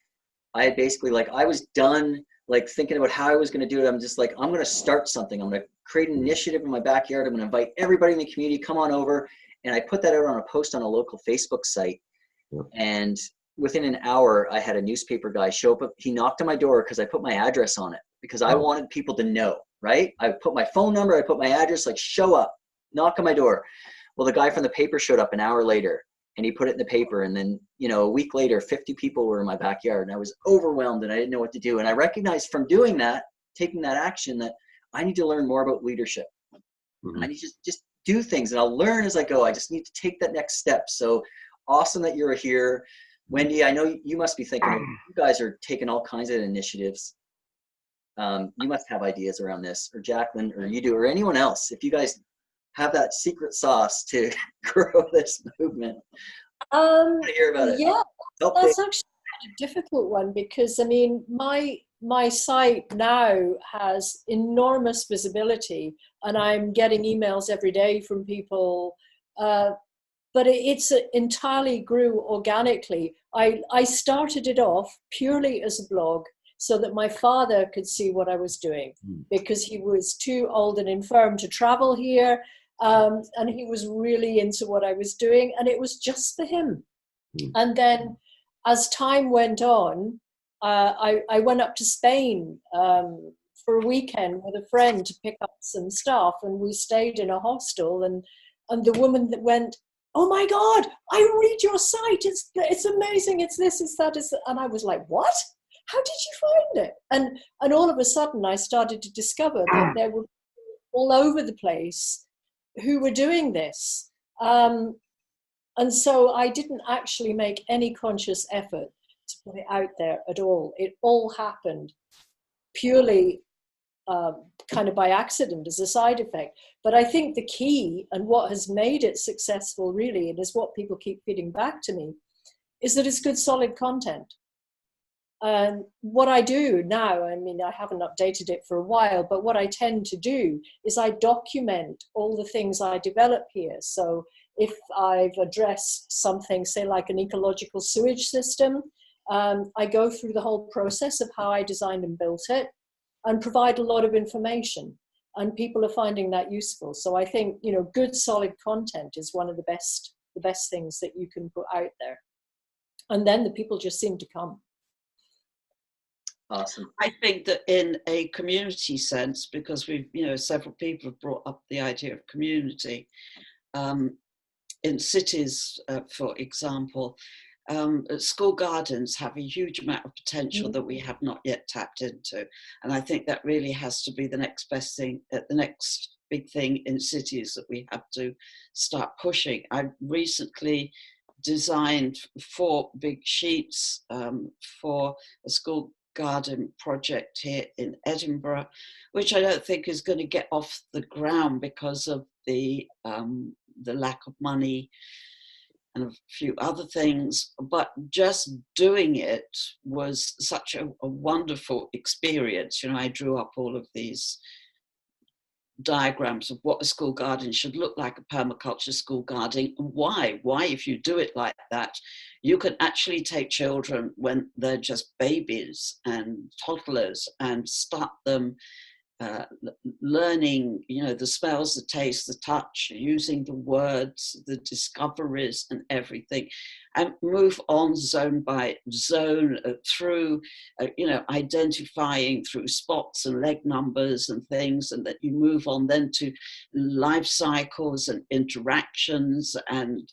I had basically, I was done thinking about how I was going to do it. I'm just I'm going to start something. I'm going to create an initiative in my backyard. I'm going to invite everybody in the community, come on over. And I put that out on a post on a local Facebook site. Yep. And within an hour, I had a newspaper guy show up. He knocked on my door because I put my address on it because I wanted people to know, right? I put my phone number, I put my address, show up, knock on my door. Well, the guy from the paper showed up an hour later and he put it in the paper. And then, a week later, 50 people were in my backyard and I was overwhelmed and I didn't know what to do. And I recognized from doing that, taking that action, that I need to learn more about leadership. Mm-hmm. I need to just do things and I'll learn as I go. I just need to take that next step. So awesome that you're here. Wendy, I know you must be thinking, you guys are taking all kinds of initiatives. You must have ideas around this, or Jacqueline, or you do, or anyone else. If you guys have that secret sauce to grow this movement, I want to hear about it. Yeah, that's actually a difficult one because, my site now has enormous visibility and I'm getting emails every day from people, but it's entirely grew organically. I started it off purely as a blog so that my father could see what I was doing because he was too old and infirm to travel here, and he was really into what I was doing and it was just for him. And then as time went on, I went up to Spain for a weekend with a friend to pick up some stuff, and we stayed in a hostel. And the woman that went, "Oh my God, I read your site. It's amazing. It's this, it's that." And I was like, "What? How did you find it?" And all of a sudden, I started to discover that there were people all over the place who were doing this. And so I didn't actually make any conscious effort to put it out there at all. It all happened purely kind of by accident as a side effect. But I think the key and what has made it successful really, and is what people keep feeding back to me, is that it's good solid content. And what I do now, I haven't updated it for a while, but what I tend to do is I document all the things I develop here. So if I've addressed something, say like an ecological sewage system, I go through the whole process of how I designed and built it and provide a lot of information, and people are finding that useful. So I think, good solid content is one of the best things that you can put out there. And then the people just seem to come. Awesome. I think that in a community sense, because we've, several people have brought up the idea of community, in cities, for example, school gardens have a huge amount of potential that we have not yet tapped into. And I think that really has to be the next best thing, the next big thing in cities that we have to start pushing. I recently designed 4 big sheets for a school garden project here in Edinburgh, which I don't think is going to get off the ground because of the lack of money and a few other things, but just doing it was such a wonderful experience. I drew up all of these diagrams of what a school garden should look like, a permaculture school garden, and why, if you do it like that, you can actually take children when they're just babies and toddlers and start them learning, the smells, the taste, the touch, using the words, the discoveries and everything, and move on zone by zone through, identifying through spots and leg numbers and things, and that you move on then to life cycles and interactions and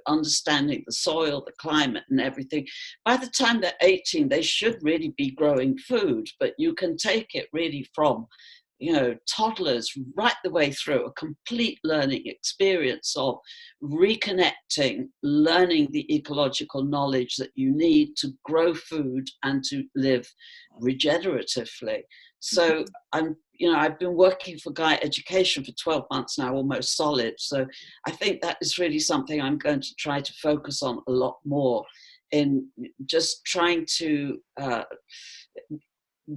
understanding the soil, the climate and everything. By the time they're 18, they should really be growing food, but you can take it really from toddlers right the way through a complete learning experience of reconnecting, learning the ecological knowledge that you need to grow food and to live regeneratively. So I've been working for Gaia Education for 12 months now, almost solid. So I think that is really something I'm going to try to focus on a lot more, in just trying to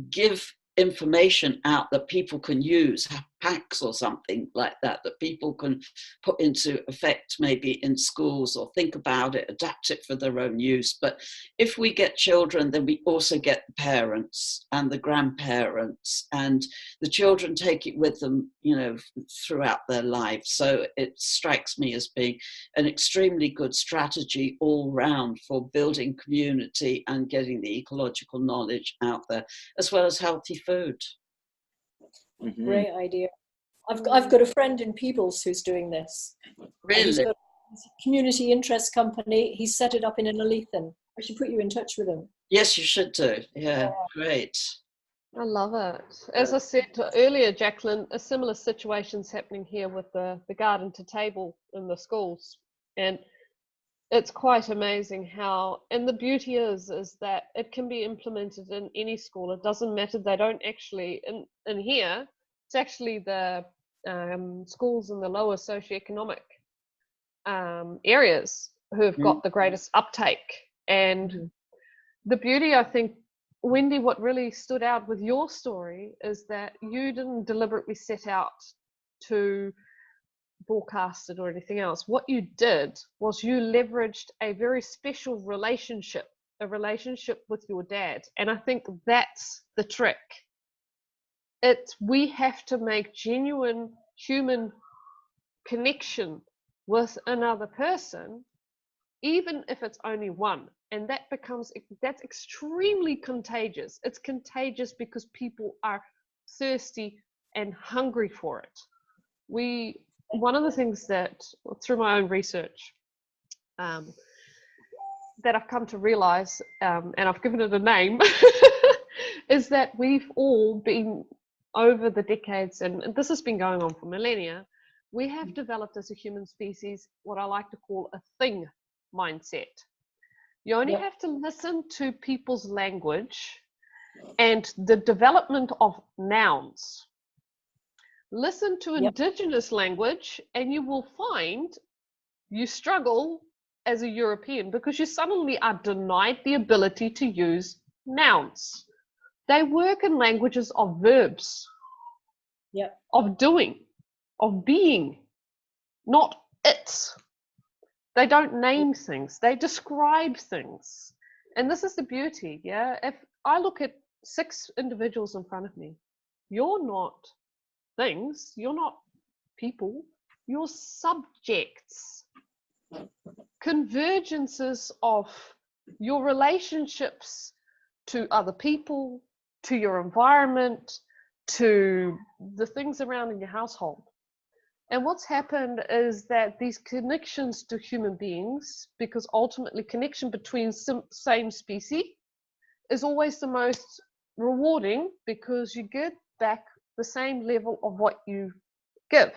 give information out that people can use, packs or something like that, that people can put into effect maybe in schools, or think about it, adapt it for their own use. But if we get children, then we also get the parents and the grandparents, and the children take it with them, throughout their lives. So it strikes me as being an extremely good strategy all round for building community and getting the ecological knowledge out there, as well as healthy food. Mm-hmm. Great idea. I've got a friend in Peebles who's doing this. Really? He's got a community interest company. He's set it up in Innerleithen. I should put you in touch with him. Yes, you should do. Yeah, great. I love it. As I said earlier, Jacqueline, a similar situation's happening here with the garden to table in the schools. And it's quite amazing how, and the beauty is that it can be implemented in any school. It doesn't matter. They don't actually, in here, it's actually the schools in the lower socioeconomic areas who have got the greatest uptake. And the beauty, I think, Wendy, what really stood out with your story is that you didn't deliberately set out to broadcast it or anything else. What you did was you leveraged a very special relationship, a relationship with your dad. And I think that's the trick. We have to make genuine human connection with another person, even if it's only one. And that's extremely contagious. It's contagious because people are thirsty and hungry for it. One of the things that, through my own research, that I've come to realize, and I've given it a name, is that we've all been, over the decades, and this has been going on for millennia, we have developed as a human species what I like to call a thing mindset. You only have to listen to people's language and the development of nouns. Listen to indigenous language and you will find you struggle as a European because you suddenly are denied the ability to use nouns. They work in languages of verbs, of doing, of being, not it. They don't name things, they describe things. And this is the beauty, If I look at 6 individuals in front of me, you're not things, you're not people, you're subjects. Convergences of your relationships to other people, to your environment, to the things around in your household. And what's happened is that these connections to human beings, because ultimately connection between same species is always the most rewarding because you get back the same level of what you give.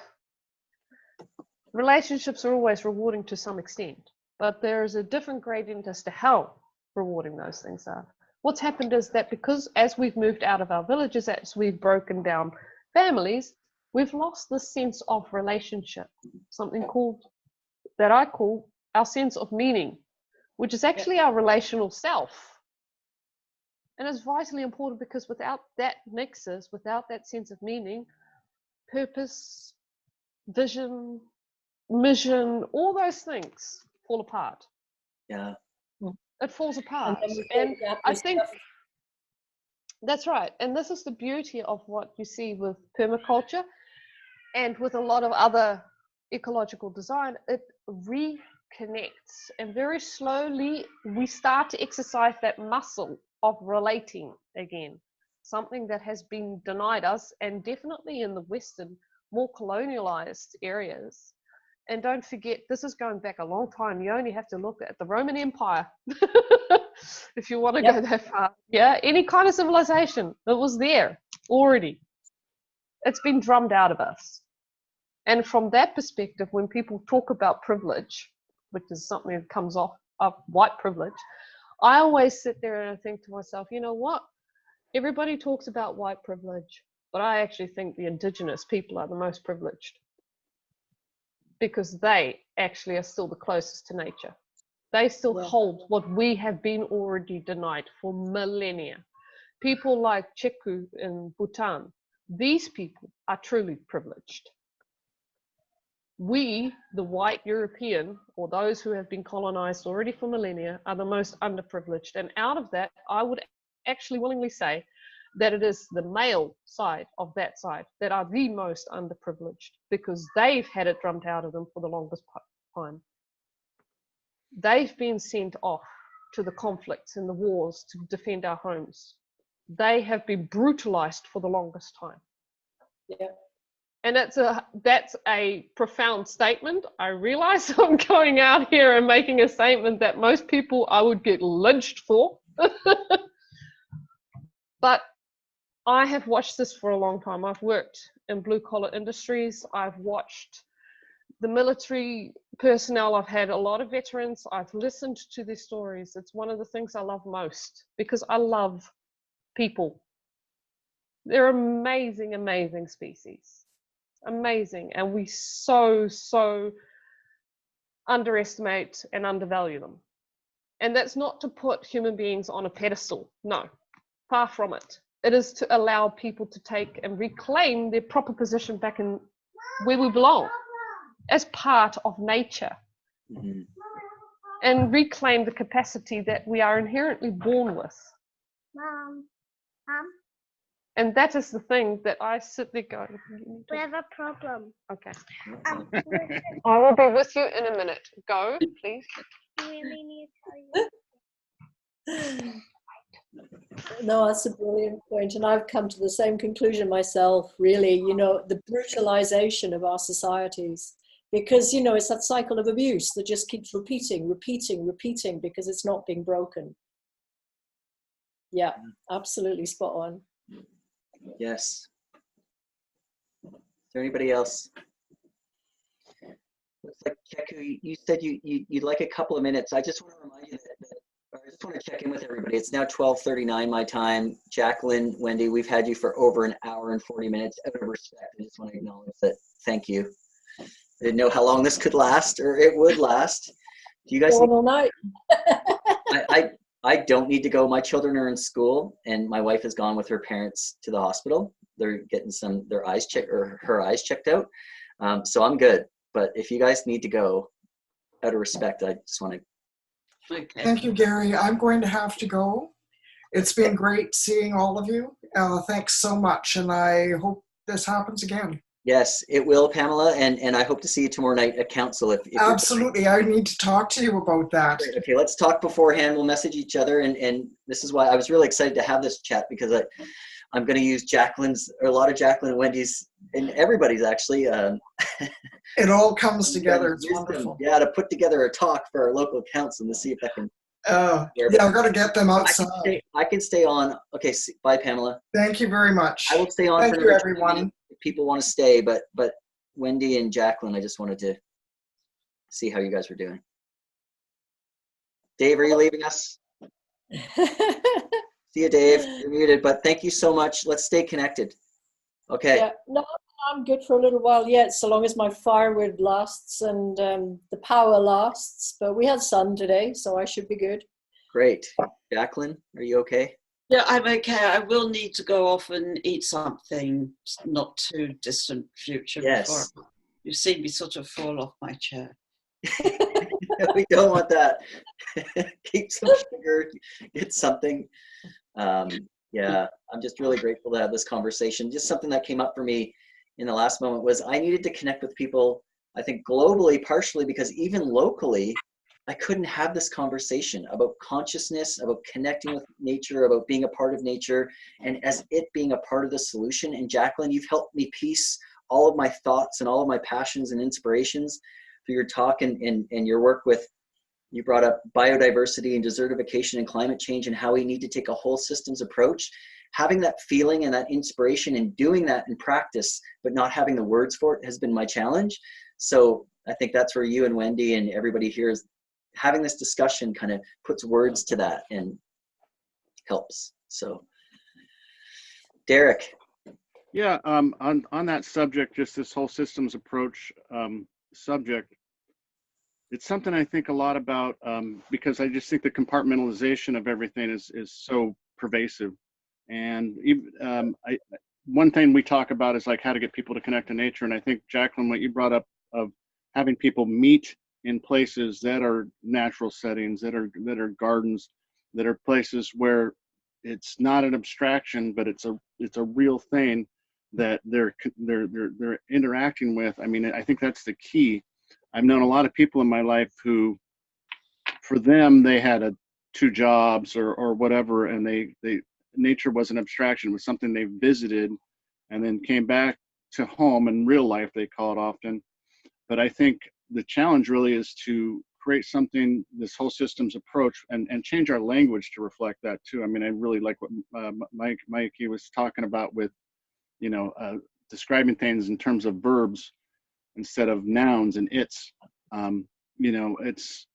Relationships are always rewarding to some extent, but there is a different gradient as to how rewarding those things are. What's happened is that because as we've moved out of our villages, as we've broken down families, we've lost this sense of relationship, something that I call our sense of meaning, which is actually our relational self. And it's vitally important because without that nexus, without that sense of meaning, purpose, vision, mission, all those things fall apart. Yeah. It falls apart. And And I think That's right. And this is the beauty of what you see with permaculture and with a lot of other ecological design. It reconnects, and very slowly we start to exercise that muscle of relating again, something that has been denied us, and definitely in the Western, more colonialized areas. And don't forget, this is going back a long time. You only have to look at the Roman Empire if you want to go that far. Yeah, any kind of civilization, it was there already. It's been drummed out of us. And from that perspective, when people talk about privilege, which is something that comes off of white privilege, I always sit there and I think to myself, you know what? Everybody talks about white privilege, but I actually think the indigenous people are the most privileged, because they actually are still the closest to nature. They still hold what we have been already denied for millennia. People like Cheku in Bhutan, these people are truly privileged. We, the white European, or those who have been colonized already for millennia, are the most underprivileged. And out of that, I would actually willingly say that it is the male side of that side that are the most underprivileged, because they've had it drummed out of them for the longest time. They've been sent off to the conflicts and the wars to defend our homes. They have been brutalized for the longest time. Yeah. And that's a profound statement. I realize I'm going out here and making a statement that most people I would get lynched for. But I have watched this for a long time. I've worked in blue collar industries. I've watched the military personnel. I've had a lot of veterans. I've listened to their stories. It's one of the things I love most, because I love people. They're amazing, amazing species. Amazing. And we so underestimate and undervalue them. And that's not to put human beings on a pedestal. No, far from it. It is to allow people to take and reclaim their proper position back in where we belong, as part of nature. Mm-hmm. And reclaim the capacity that we are inherently born with. Mom. And that is the thing that I sit there going, we have a problem. Okay. I will be with you in a minute. Go, please. Really need to tell you. No, that's a brilliant point. And I've come to the same conclusion myself, really, you know, the brutalization of our societies. Because, you know, it's that cycle of abuse that just keeps repeating, because it's not being broken. Yeah, absolutely spot on. Yes. Is there anybody else? Looks like Cheku, you said you'd like a couple of minutes. I just want to remind you that I just want to check in with everybody. It's now 12:39 my time. Jacqueline, Wendy, we've had you for over an hour and 40 minutes. Out of respect, I just want to acknowledge that. Thank you. I didn't know how long this could last, or it would last. Do you guys? All night. I don't need to go. My children are in school, and my wife has gone with her parents to the hospital. They're getting their eyes checked, or her eyes checked out. So I'm good. But if you guys need to go, out of respect, I just want to. Okay. Thank you, Gary. I'm going to have to go. It's been great seeing all of you. Thanks so much, and I hope this happens again. Yes, it will, Pamela, and I hope to see you tomorrow night at council. If Absolutely, I need to talk to you about that. Okay, let's talk beforehand. We'll message each other, and this is why I was really excited to have this chat, because I'm going to use a lot of Jacqueline and Wendy's, and everybody's actually. It all comes together. It's wonderful. Yeah, to put together a talk for our local council to see if I can. Yeah, I've got to get them outside. I can stay on. Okay, bye, Pamela. Thank you very much. I will stay on. Thank you, everyone. If people want to stay, but Wendy and Jacqueline, I just wanted to see how you guys were doing. Dave, are you leaving us? See you, Dave. You're muted, but thank you so much. Let's stay connected. Okay. Yeah, no, I'm good for a little while yet, so long as my firewood lasts and the power lasts. But we had sun today, so I should be good. Great. Jacqueline, are you okay? Yeah, I'm okay. I will need to go off and eat something not too distant future. Yes. Before you see me sort of fall off my chair. We don't want that. Keep some sugar, get something. Yeah, I'm just really grateful to have this conversation. Just something that came up for me in the last moment was I needed to connect with people, I think globally, partially because even locally, I couldn't have this conversation about consciousness, about connecting with nature, about being a part of nature, and as it being a part of the solution. And Jacqueline, you've helped me piece all of my thoughts and all of my passions and inspirations through your talk and your work with, you brought up biodiversity and desertification and climate change and how we need to take a whole systems approach. Having that feeling and that inspiration and doing that in practice, but not having the words for it has been my challenge. So I think that's where you and Wendy and everybody here is having this discussion kind of puts words to that and helps. So Derek. Yeah, on that subject, just this whole systems approach subject, it's something I think a lot about because I just think the compartmentalization of everything is so pervasive. And one thing we talk about is like how to get people to connect to nature. And I think, Jacqueline, what you brought up of having people meet in places that are natural settings, that are gardens, that are places where it's not an abstraction, but it's a real thing that they're interacting with. I mean, I think that's the key. I've known a lot of people in my life who, for them, they had 2 jobs or whatever, and they nature was an abstraction. It was something they visited and then came back to home. In real life, they call it often. But I think the challenge really is to create something, this whole systems approach, and change our language to reflect that too. I mean, I really like what Mikey was talking about with, describing things in terms of verbs instead of nouns and its. It's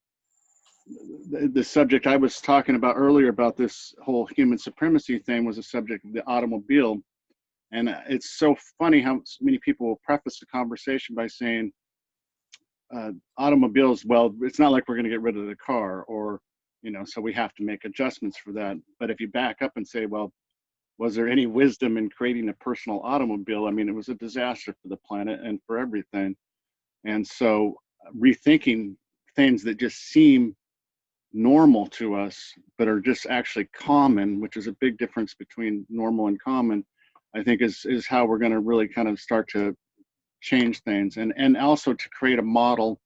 the subject I was talking about earlier about this whole human supremacy thing was a subject of the automobile. And it's so funny how many people will preface the conversation by saying, automobiles, well, it's not like we're going to get rid of the car, or, so we have to make adjustments for that. But if you back up and say, well, was there any wisdom in creating a personal automobile? I mean, it was a disaster for the planet and for everything. And so rethinking things that just seem normal to us, but are just actually common, which is a big difference between normal and common, I think is how we're going to really kind of start to change things, and also to create a model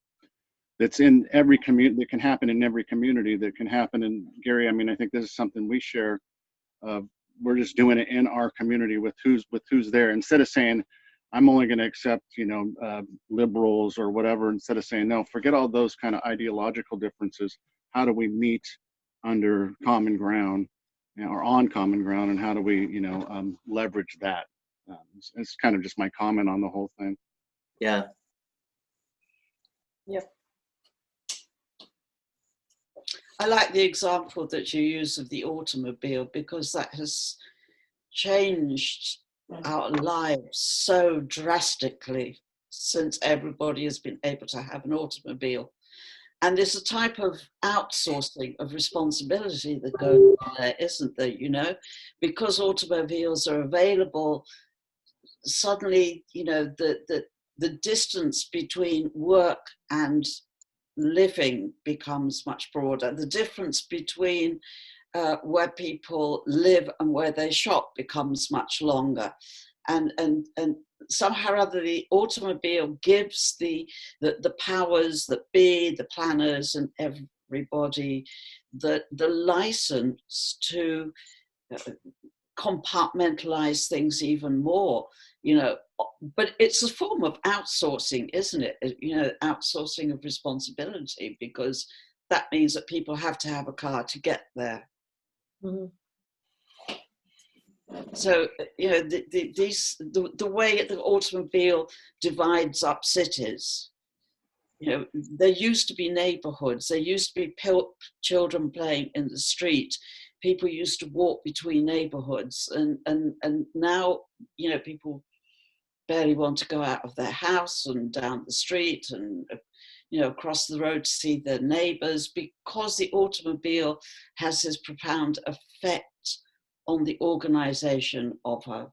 that's in every community, that can happen in every community, that can happen in Gary. I mean, I think this is something we share. We're just doing it in our community with who's there. Instead of saying, I'm only going to accept, liberals or whatever, instead of saying, no, forget all those kind of ideological differences. How do we meet under common ground, or on common ground, and how do we, leverage that? It's kind of just my comment on the whole thing. Yeah. Yep. I like the example that you use of the automobile, because that has changed our lives so drastically since everybody has been able to have an automobile. And there's a type of outsourcing of responsibility that goes on there, isn't there? Because automobiles are available, suddenly, the distance between work and living becomes much broader. The difference between where people live and where they shop becomes much longer. And somehow or other, the automobile gives the powers that be, the planners and everybody, the license to compartmentalize things even more, but it's a form of outsourcing, isn't it? Outsourcing of responsibility, because that means that people have to have a car to get there. Mm-hmm. So, the way the automobile divides up cities, there used to be neighborhoods, there used to be children playing in the street, people used to walk between neighborhoods, and now, people barely want to go out of their house and down the street and, across the road to see their neighbors, because the automobile has this profound effect on the organization of our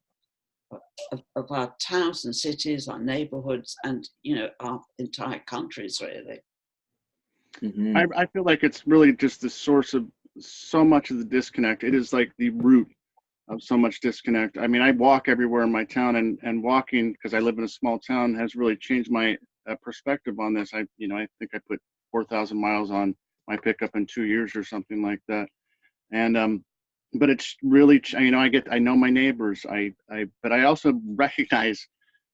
towns and cities, our neighborhoods, and our entire countries, really. Mm-hmm. I feel like it's really just the source of so much of the disconnect. It is like the root so much disconnect. I mean, I walk everywhere in my town, and walking, because I live in a small town, has really changed my perspective on this. I think I put 4,000 miles on my pickup in 2 years or something like that. And but it's really, I know my neighbors. But I also recognize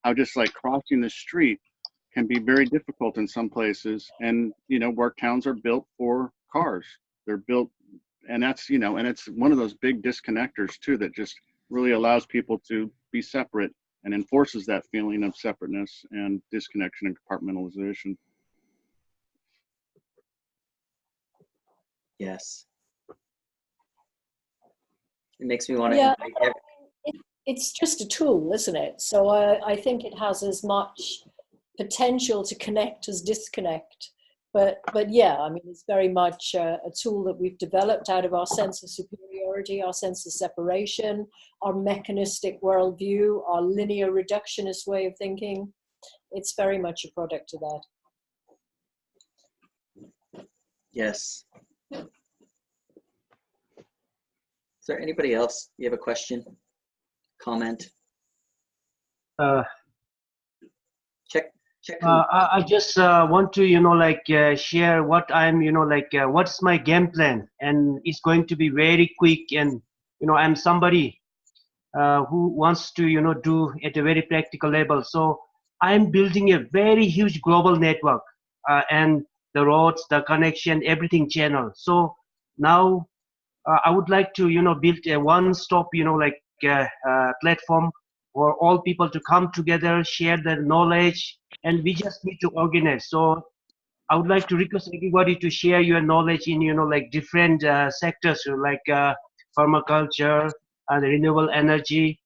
how just like crossing the street can be very difficult in some places, and where towns are built for cars. They're built, and that's and it's one of those big disconnectors too, that just really allows people to be separate and enforces that feeling of separateness and disconnection and compartmentalization. Yes. It makes me want to. Yeah, it's just a tool, isn't it? So I think it has as much potential to connect as disconnect. But yeah, I mean, it's very much a tool that we've developed out of our sense of superiority, our sense of separation, our mechanistic worldview, our linear reductionist way of thinking. It's very much a product of that. Yes. Is there anybody else? You have a question, comment? Check. I just want to, share what I'm, what's my game plan, and it's going to be very quick. And I'm somebody who wants to, do at a very practical level. So I'm building a very huge global network, and the roads, the connection, everything channel. So now I would like to, build a one-stop, platform for all people to come together, share their knowledge, and we just need to organize. So I would like to request everybody to share your knowledge in, different sectors, like permaculture, renewable energy,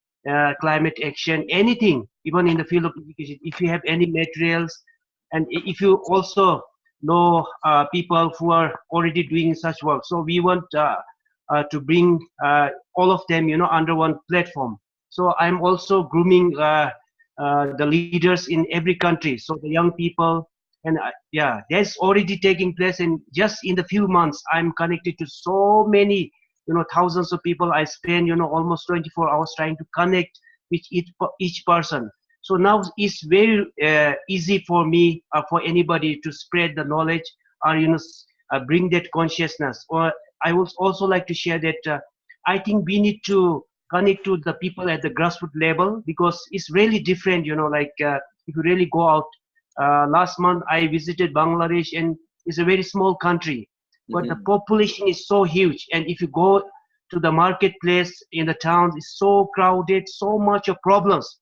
climate action, anything, even in the field of education. If you have any materials, and if you also know people who are already doing such work. So we want to bring all of them, under one platform. So I'm also grooming the leaders in every country. So the young people, and yeah, that's already taking place. And just in the few months, I'm connected to so many, thousands of people. I spend, almost 24 hours trying to connect with each person. So now it's very easy for me, for anybody to spread the knowledge, or bring that consciousness. Or I would also like to share that I think we need to connect to the people at the grassroots level, because it's really different. If you really go out. Last month I visited Bangladesh, and it's a very small country, but the population is so huge. And if you go to the marketplace in the towns, it's so crowded, so much of problems.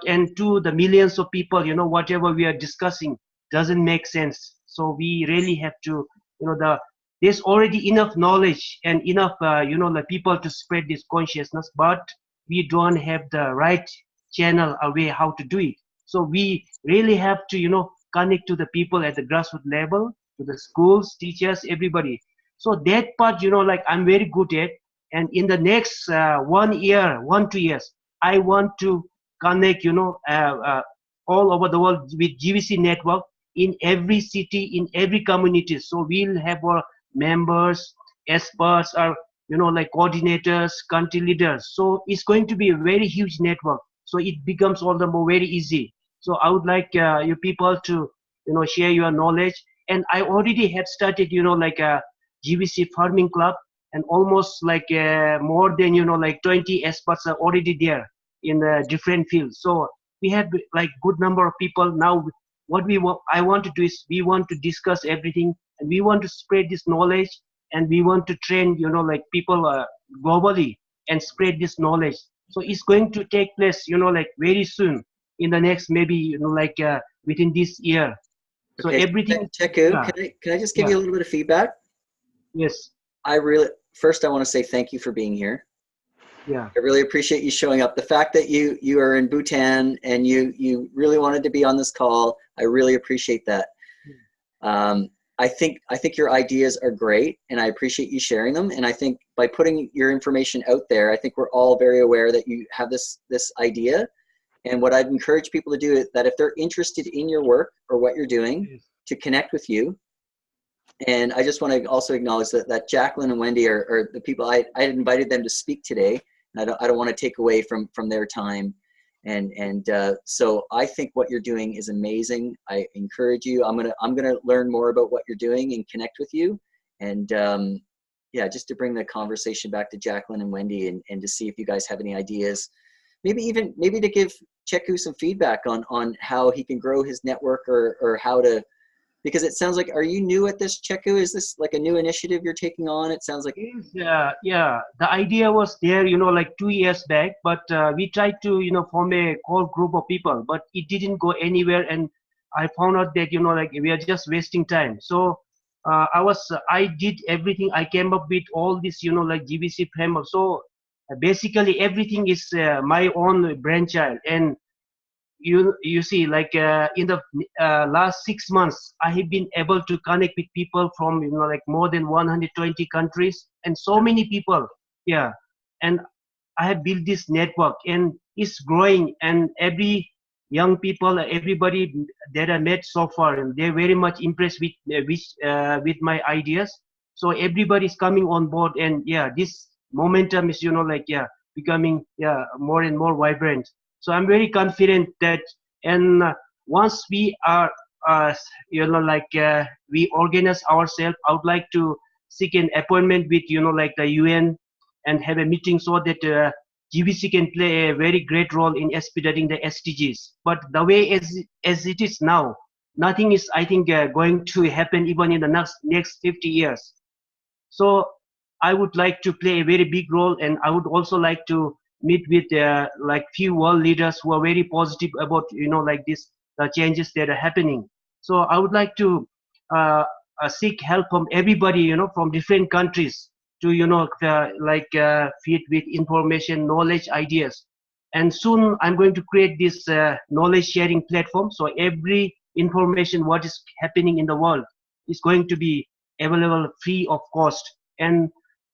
And to the millions of people, whatever we are discussing doesn't make sense. So we really have to, there's already enough knowledge and enough, the people to spread this consciousness, but we don't have the right channel or way how to do it. So we really have to, connect to the people at the grassroots level, to the schools, teachers, everybody. So that part, I'm very good at. And in the next 1 year, 2 years, I want to connect, all over the world with GVC network in every city, in every community. So we'll have our members, experts, or coordinators, country leaders. So it's going to be a very huge network. So it becomes all the more very easy. So I would like you people to share your knowledge. And I already had started a GVC farming club, and almost more than 20 experts are already there in different fields. So we have good number of people now. What I want to do is we want to discuss everything, and we want to spread this knowledge, and we want to train people globally and spread this knowledge. So it's going to take place very soon, in the next maybe within this year. So okay, everything. Teku, Yeah. can I just give you a little bit of feedback? Yes. First I want to say thank you for being here. Yeah. I really appreciate you showing up. The fact that you are in Bhutan and you really wanted to be on this call, I really appreciate that. I think your ideas are great, and I appreciate you sharing them. And I think by putting your information out there, I think we're all very aware that you have this idea. And what I'd encourage people to do is that if they're interested in your work or what you're doing, to connect with you. And I just want to also acknowledge that Jacqueline and Wendy are the people I had invited them to speak today. I don't want to take away from their time. And so I think what you're doing is amazing. I encourage you. I'm gonna learn more about what you're doing and connect with you. And yeah, just to bring the conversation back to Jacqueline and Wendy, and to see if you guys have any ideas, maybe to give Cheku some feedback on how he can grow his network, or how to, because it sounds like, are you new at this, Cheku? Is this like a new initiative you're taking on? It sounds like. Yeah, the idea was there, like 2 years back, but we tried to, form a core group of people, but it didn't go anywhere. And I found out that, like we are just wasting time. So I did everything. I came up with all this, like GBC framework. So basically everything is my own brainchild. And you see, like in the last 6 months, I have been able to connect with people from like more than 120 countries, and so many people. Yeah, and I have built this network, and it's growing. And every young people, everybody that I met so far, and they're very much impressed with my ideas. So everybody's coming on board, and yeah, this momentum is becoming more and more vibrant. So I'm very confident that, and once we are, we organize ourselves, I would like to seek an appointment with, like the UN, and have a meeting so that GBC can play a very great role in expediting the SDGs. But the way as it is now, nothing is, I think, going to happen even in the next 50 years. So I would like to play a very big role, and I would also like to meet with like few world leaders who are very positive about like this changes that are happening. So I would like to seek help from everybody, from different countries, to feed with information, knowledge, ideas. And soon I'm going to create this knowledge sharing platform. So every information what is happening in the world is going to be available free of cost. And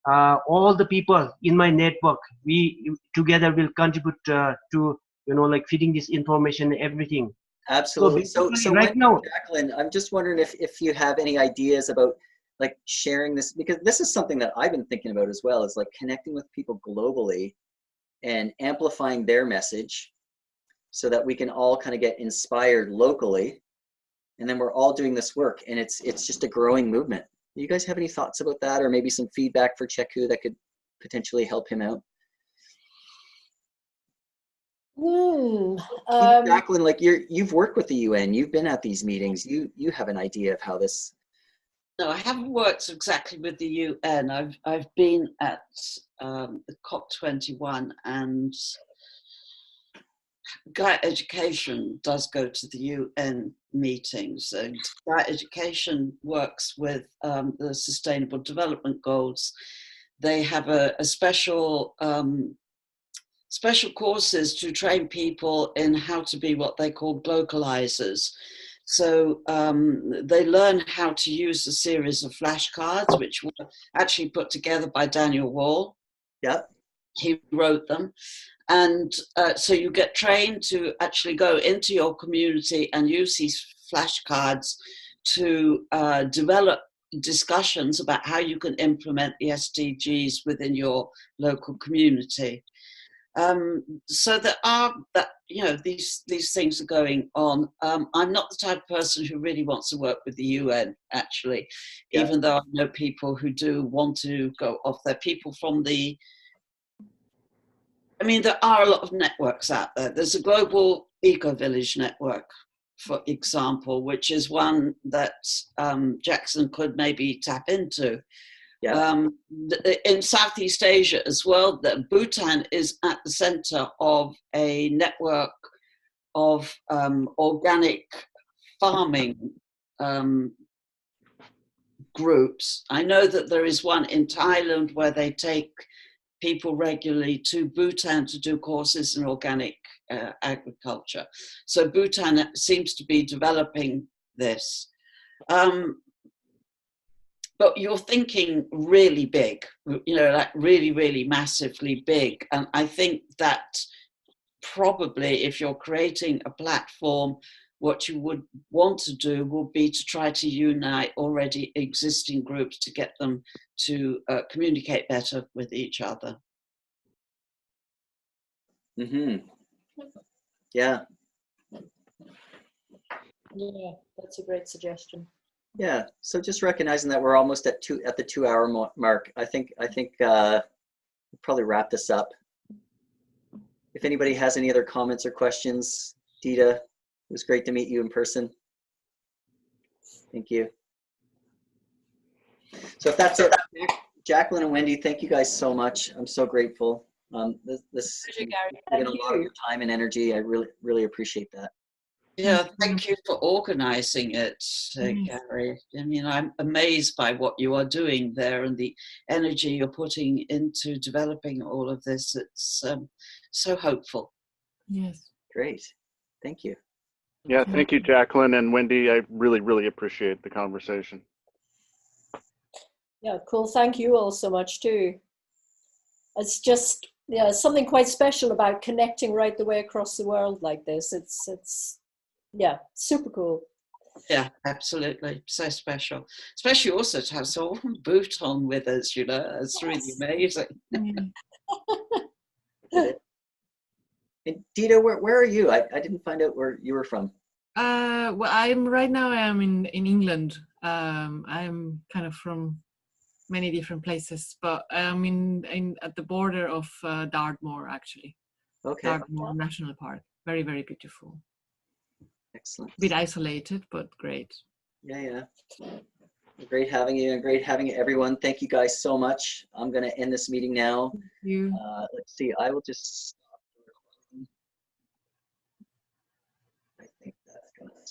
all the people in my network, we together will contribute to like feeding this information and everything. Absolutely. So right now, Jacqueline, I'm just wondering if you have any ideas about like sharing this, because this is something that I've been thinking about as well, is like connecting with people globally and amplifying their message so that we can all kind of get inspired locally, and then we're all doing this work, and it's just a growing movement. Do you guys have any thoughts about that, or maybe some feedback for Cheku that could potentially help him out? Jacqueline, like you've worked with the UN, you've been at these meetings, you have an idea of how this. No, I haven't worked exactly with the UN. I've been at the COP21, and Guy Education does go to the UN meetings, and Guy Education works with the Sustainable Development Goals. They have a special courses to train people in how to be what they call glocalizers. So they learn how to use a series of flashcards, which were actually put together by Daniel Wall. Yep. He wrote them. And so you get trained to actually go into your community and use these flashcards to develop discussions about how you can implement the SDGs within your local community. So there are these things are going on. I'm not the type of person who really wants to work with the UN, actually, yeah. Even though I know people who do want to go off there. People from there are a lot of networks out there. There's a global eco-village network, for example, which is one that Jackson could maybe tap into. Yeah. In Southeast Asia as well, that Bhutan is at the center of a network of organic farming groups. I know that there is one in Thailand where they take people regularly to Bhutan to do courses in organic agriculture. So Bhutan seems to be developing this. But you're thinking really big, like really, really massively big. And I think that probably if you're creating a platform, what you would want to do will be to try to unite already existing groups to get them to communicate better with each other. Mm-hmm. Yeah. Yeah, that's a great suggestion. Yeah. So just recognizing that we're almost at the 2 hour mark, I think we'll probably wrap this up. If anybody has any other comments or questions, Dita, it was great to meet you in person. Thank you. So if that's it, Jacqueline and Wendy, thank you guys so much. I'm so grateful. This Pleasure, Gary. taken a Thank lot of you. your time and energy. I really appreciate that. Yeah, thank you for organizing it, Yes. Gary. I mean, I'm amazed by what you are doing there and the energy you're putting into developing all of this. It's so hopeful. Yes. Great. Thank you. Yeah, thank you, Jacqueline and Wendy. I really appreciate the conversation. Yeah, cool. Thank you all so much too. It's just, yeah, something quite special about connecting right the way across the world like this. It's yeah, super cool. Yeah, absolutely. So special. Especially also to have someone boot on with us, you know, it's really amazing. And Dita, where are you? I didn't find out where you were from. Well, I'm in England. I'm kind of from many different places, but I'm in at the border of Dartmoor, actually. Okay. Dartmoor National Park. Very, very beautiful. Excellent. A bit isolated, but great. Yeah. Great having you, and great having everyone. Thank you guys so much. I'm going to end this meeting now. Thank you. Let's see. I will just stop the recording. I think that's going to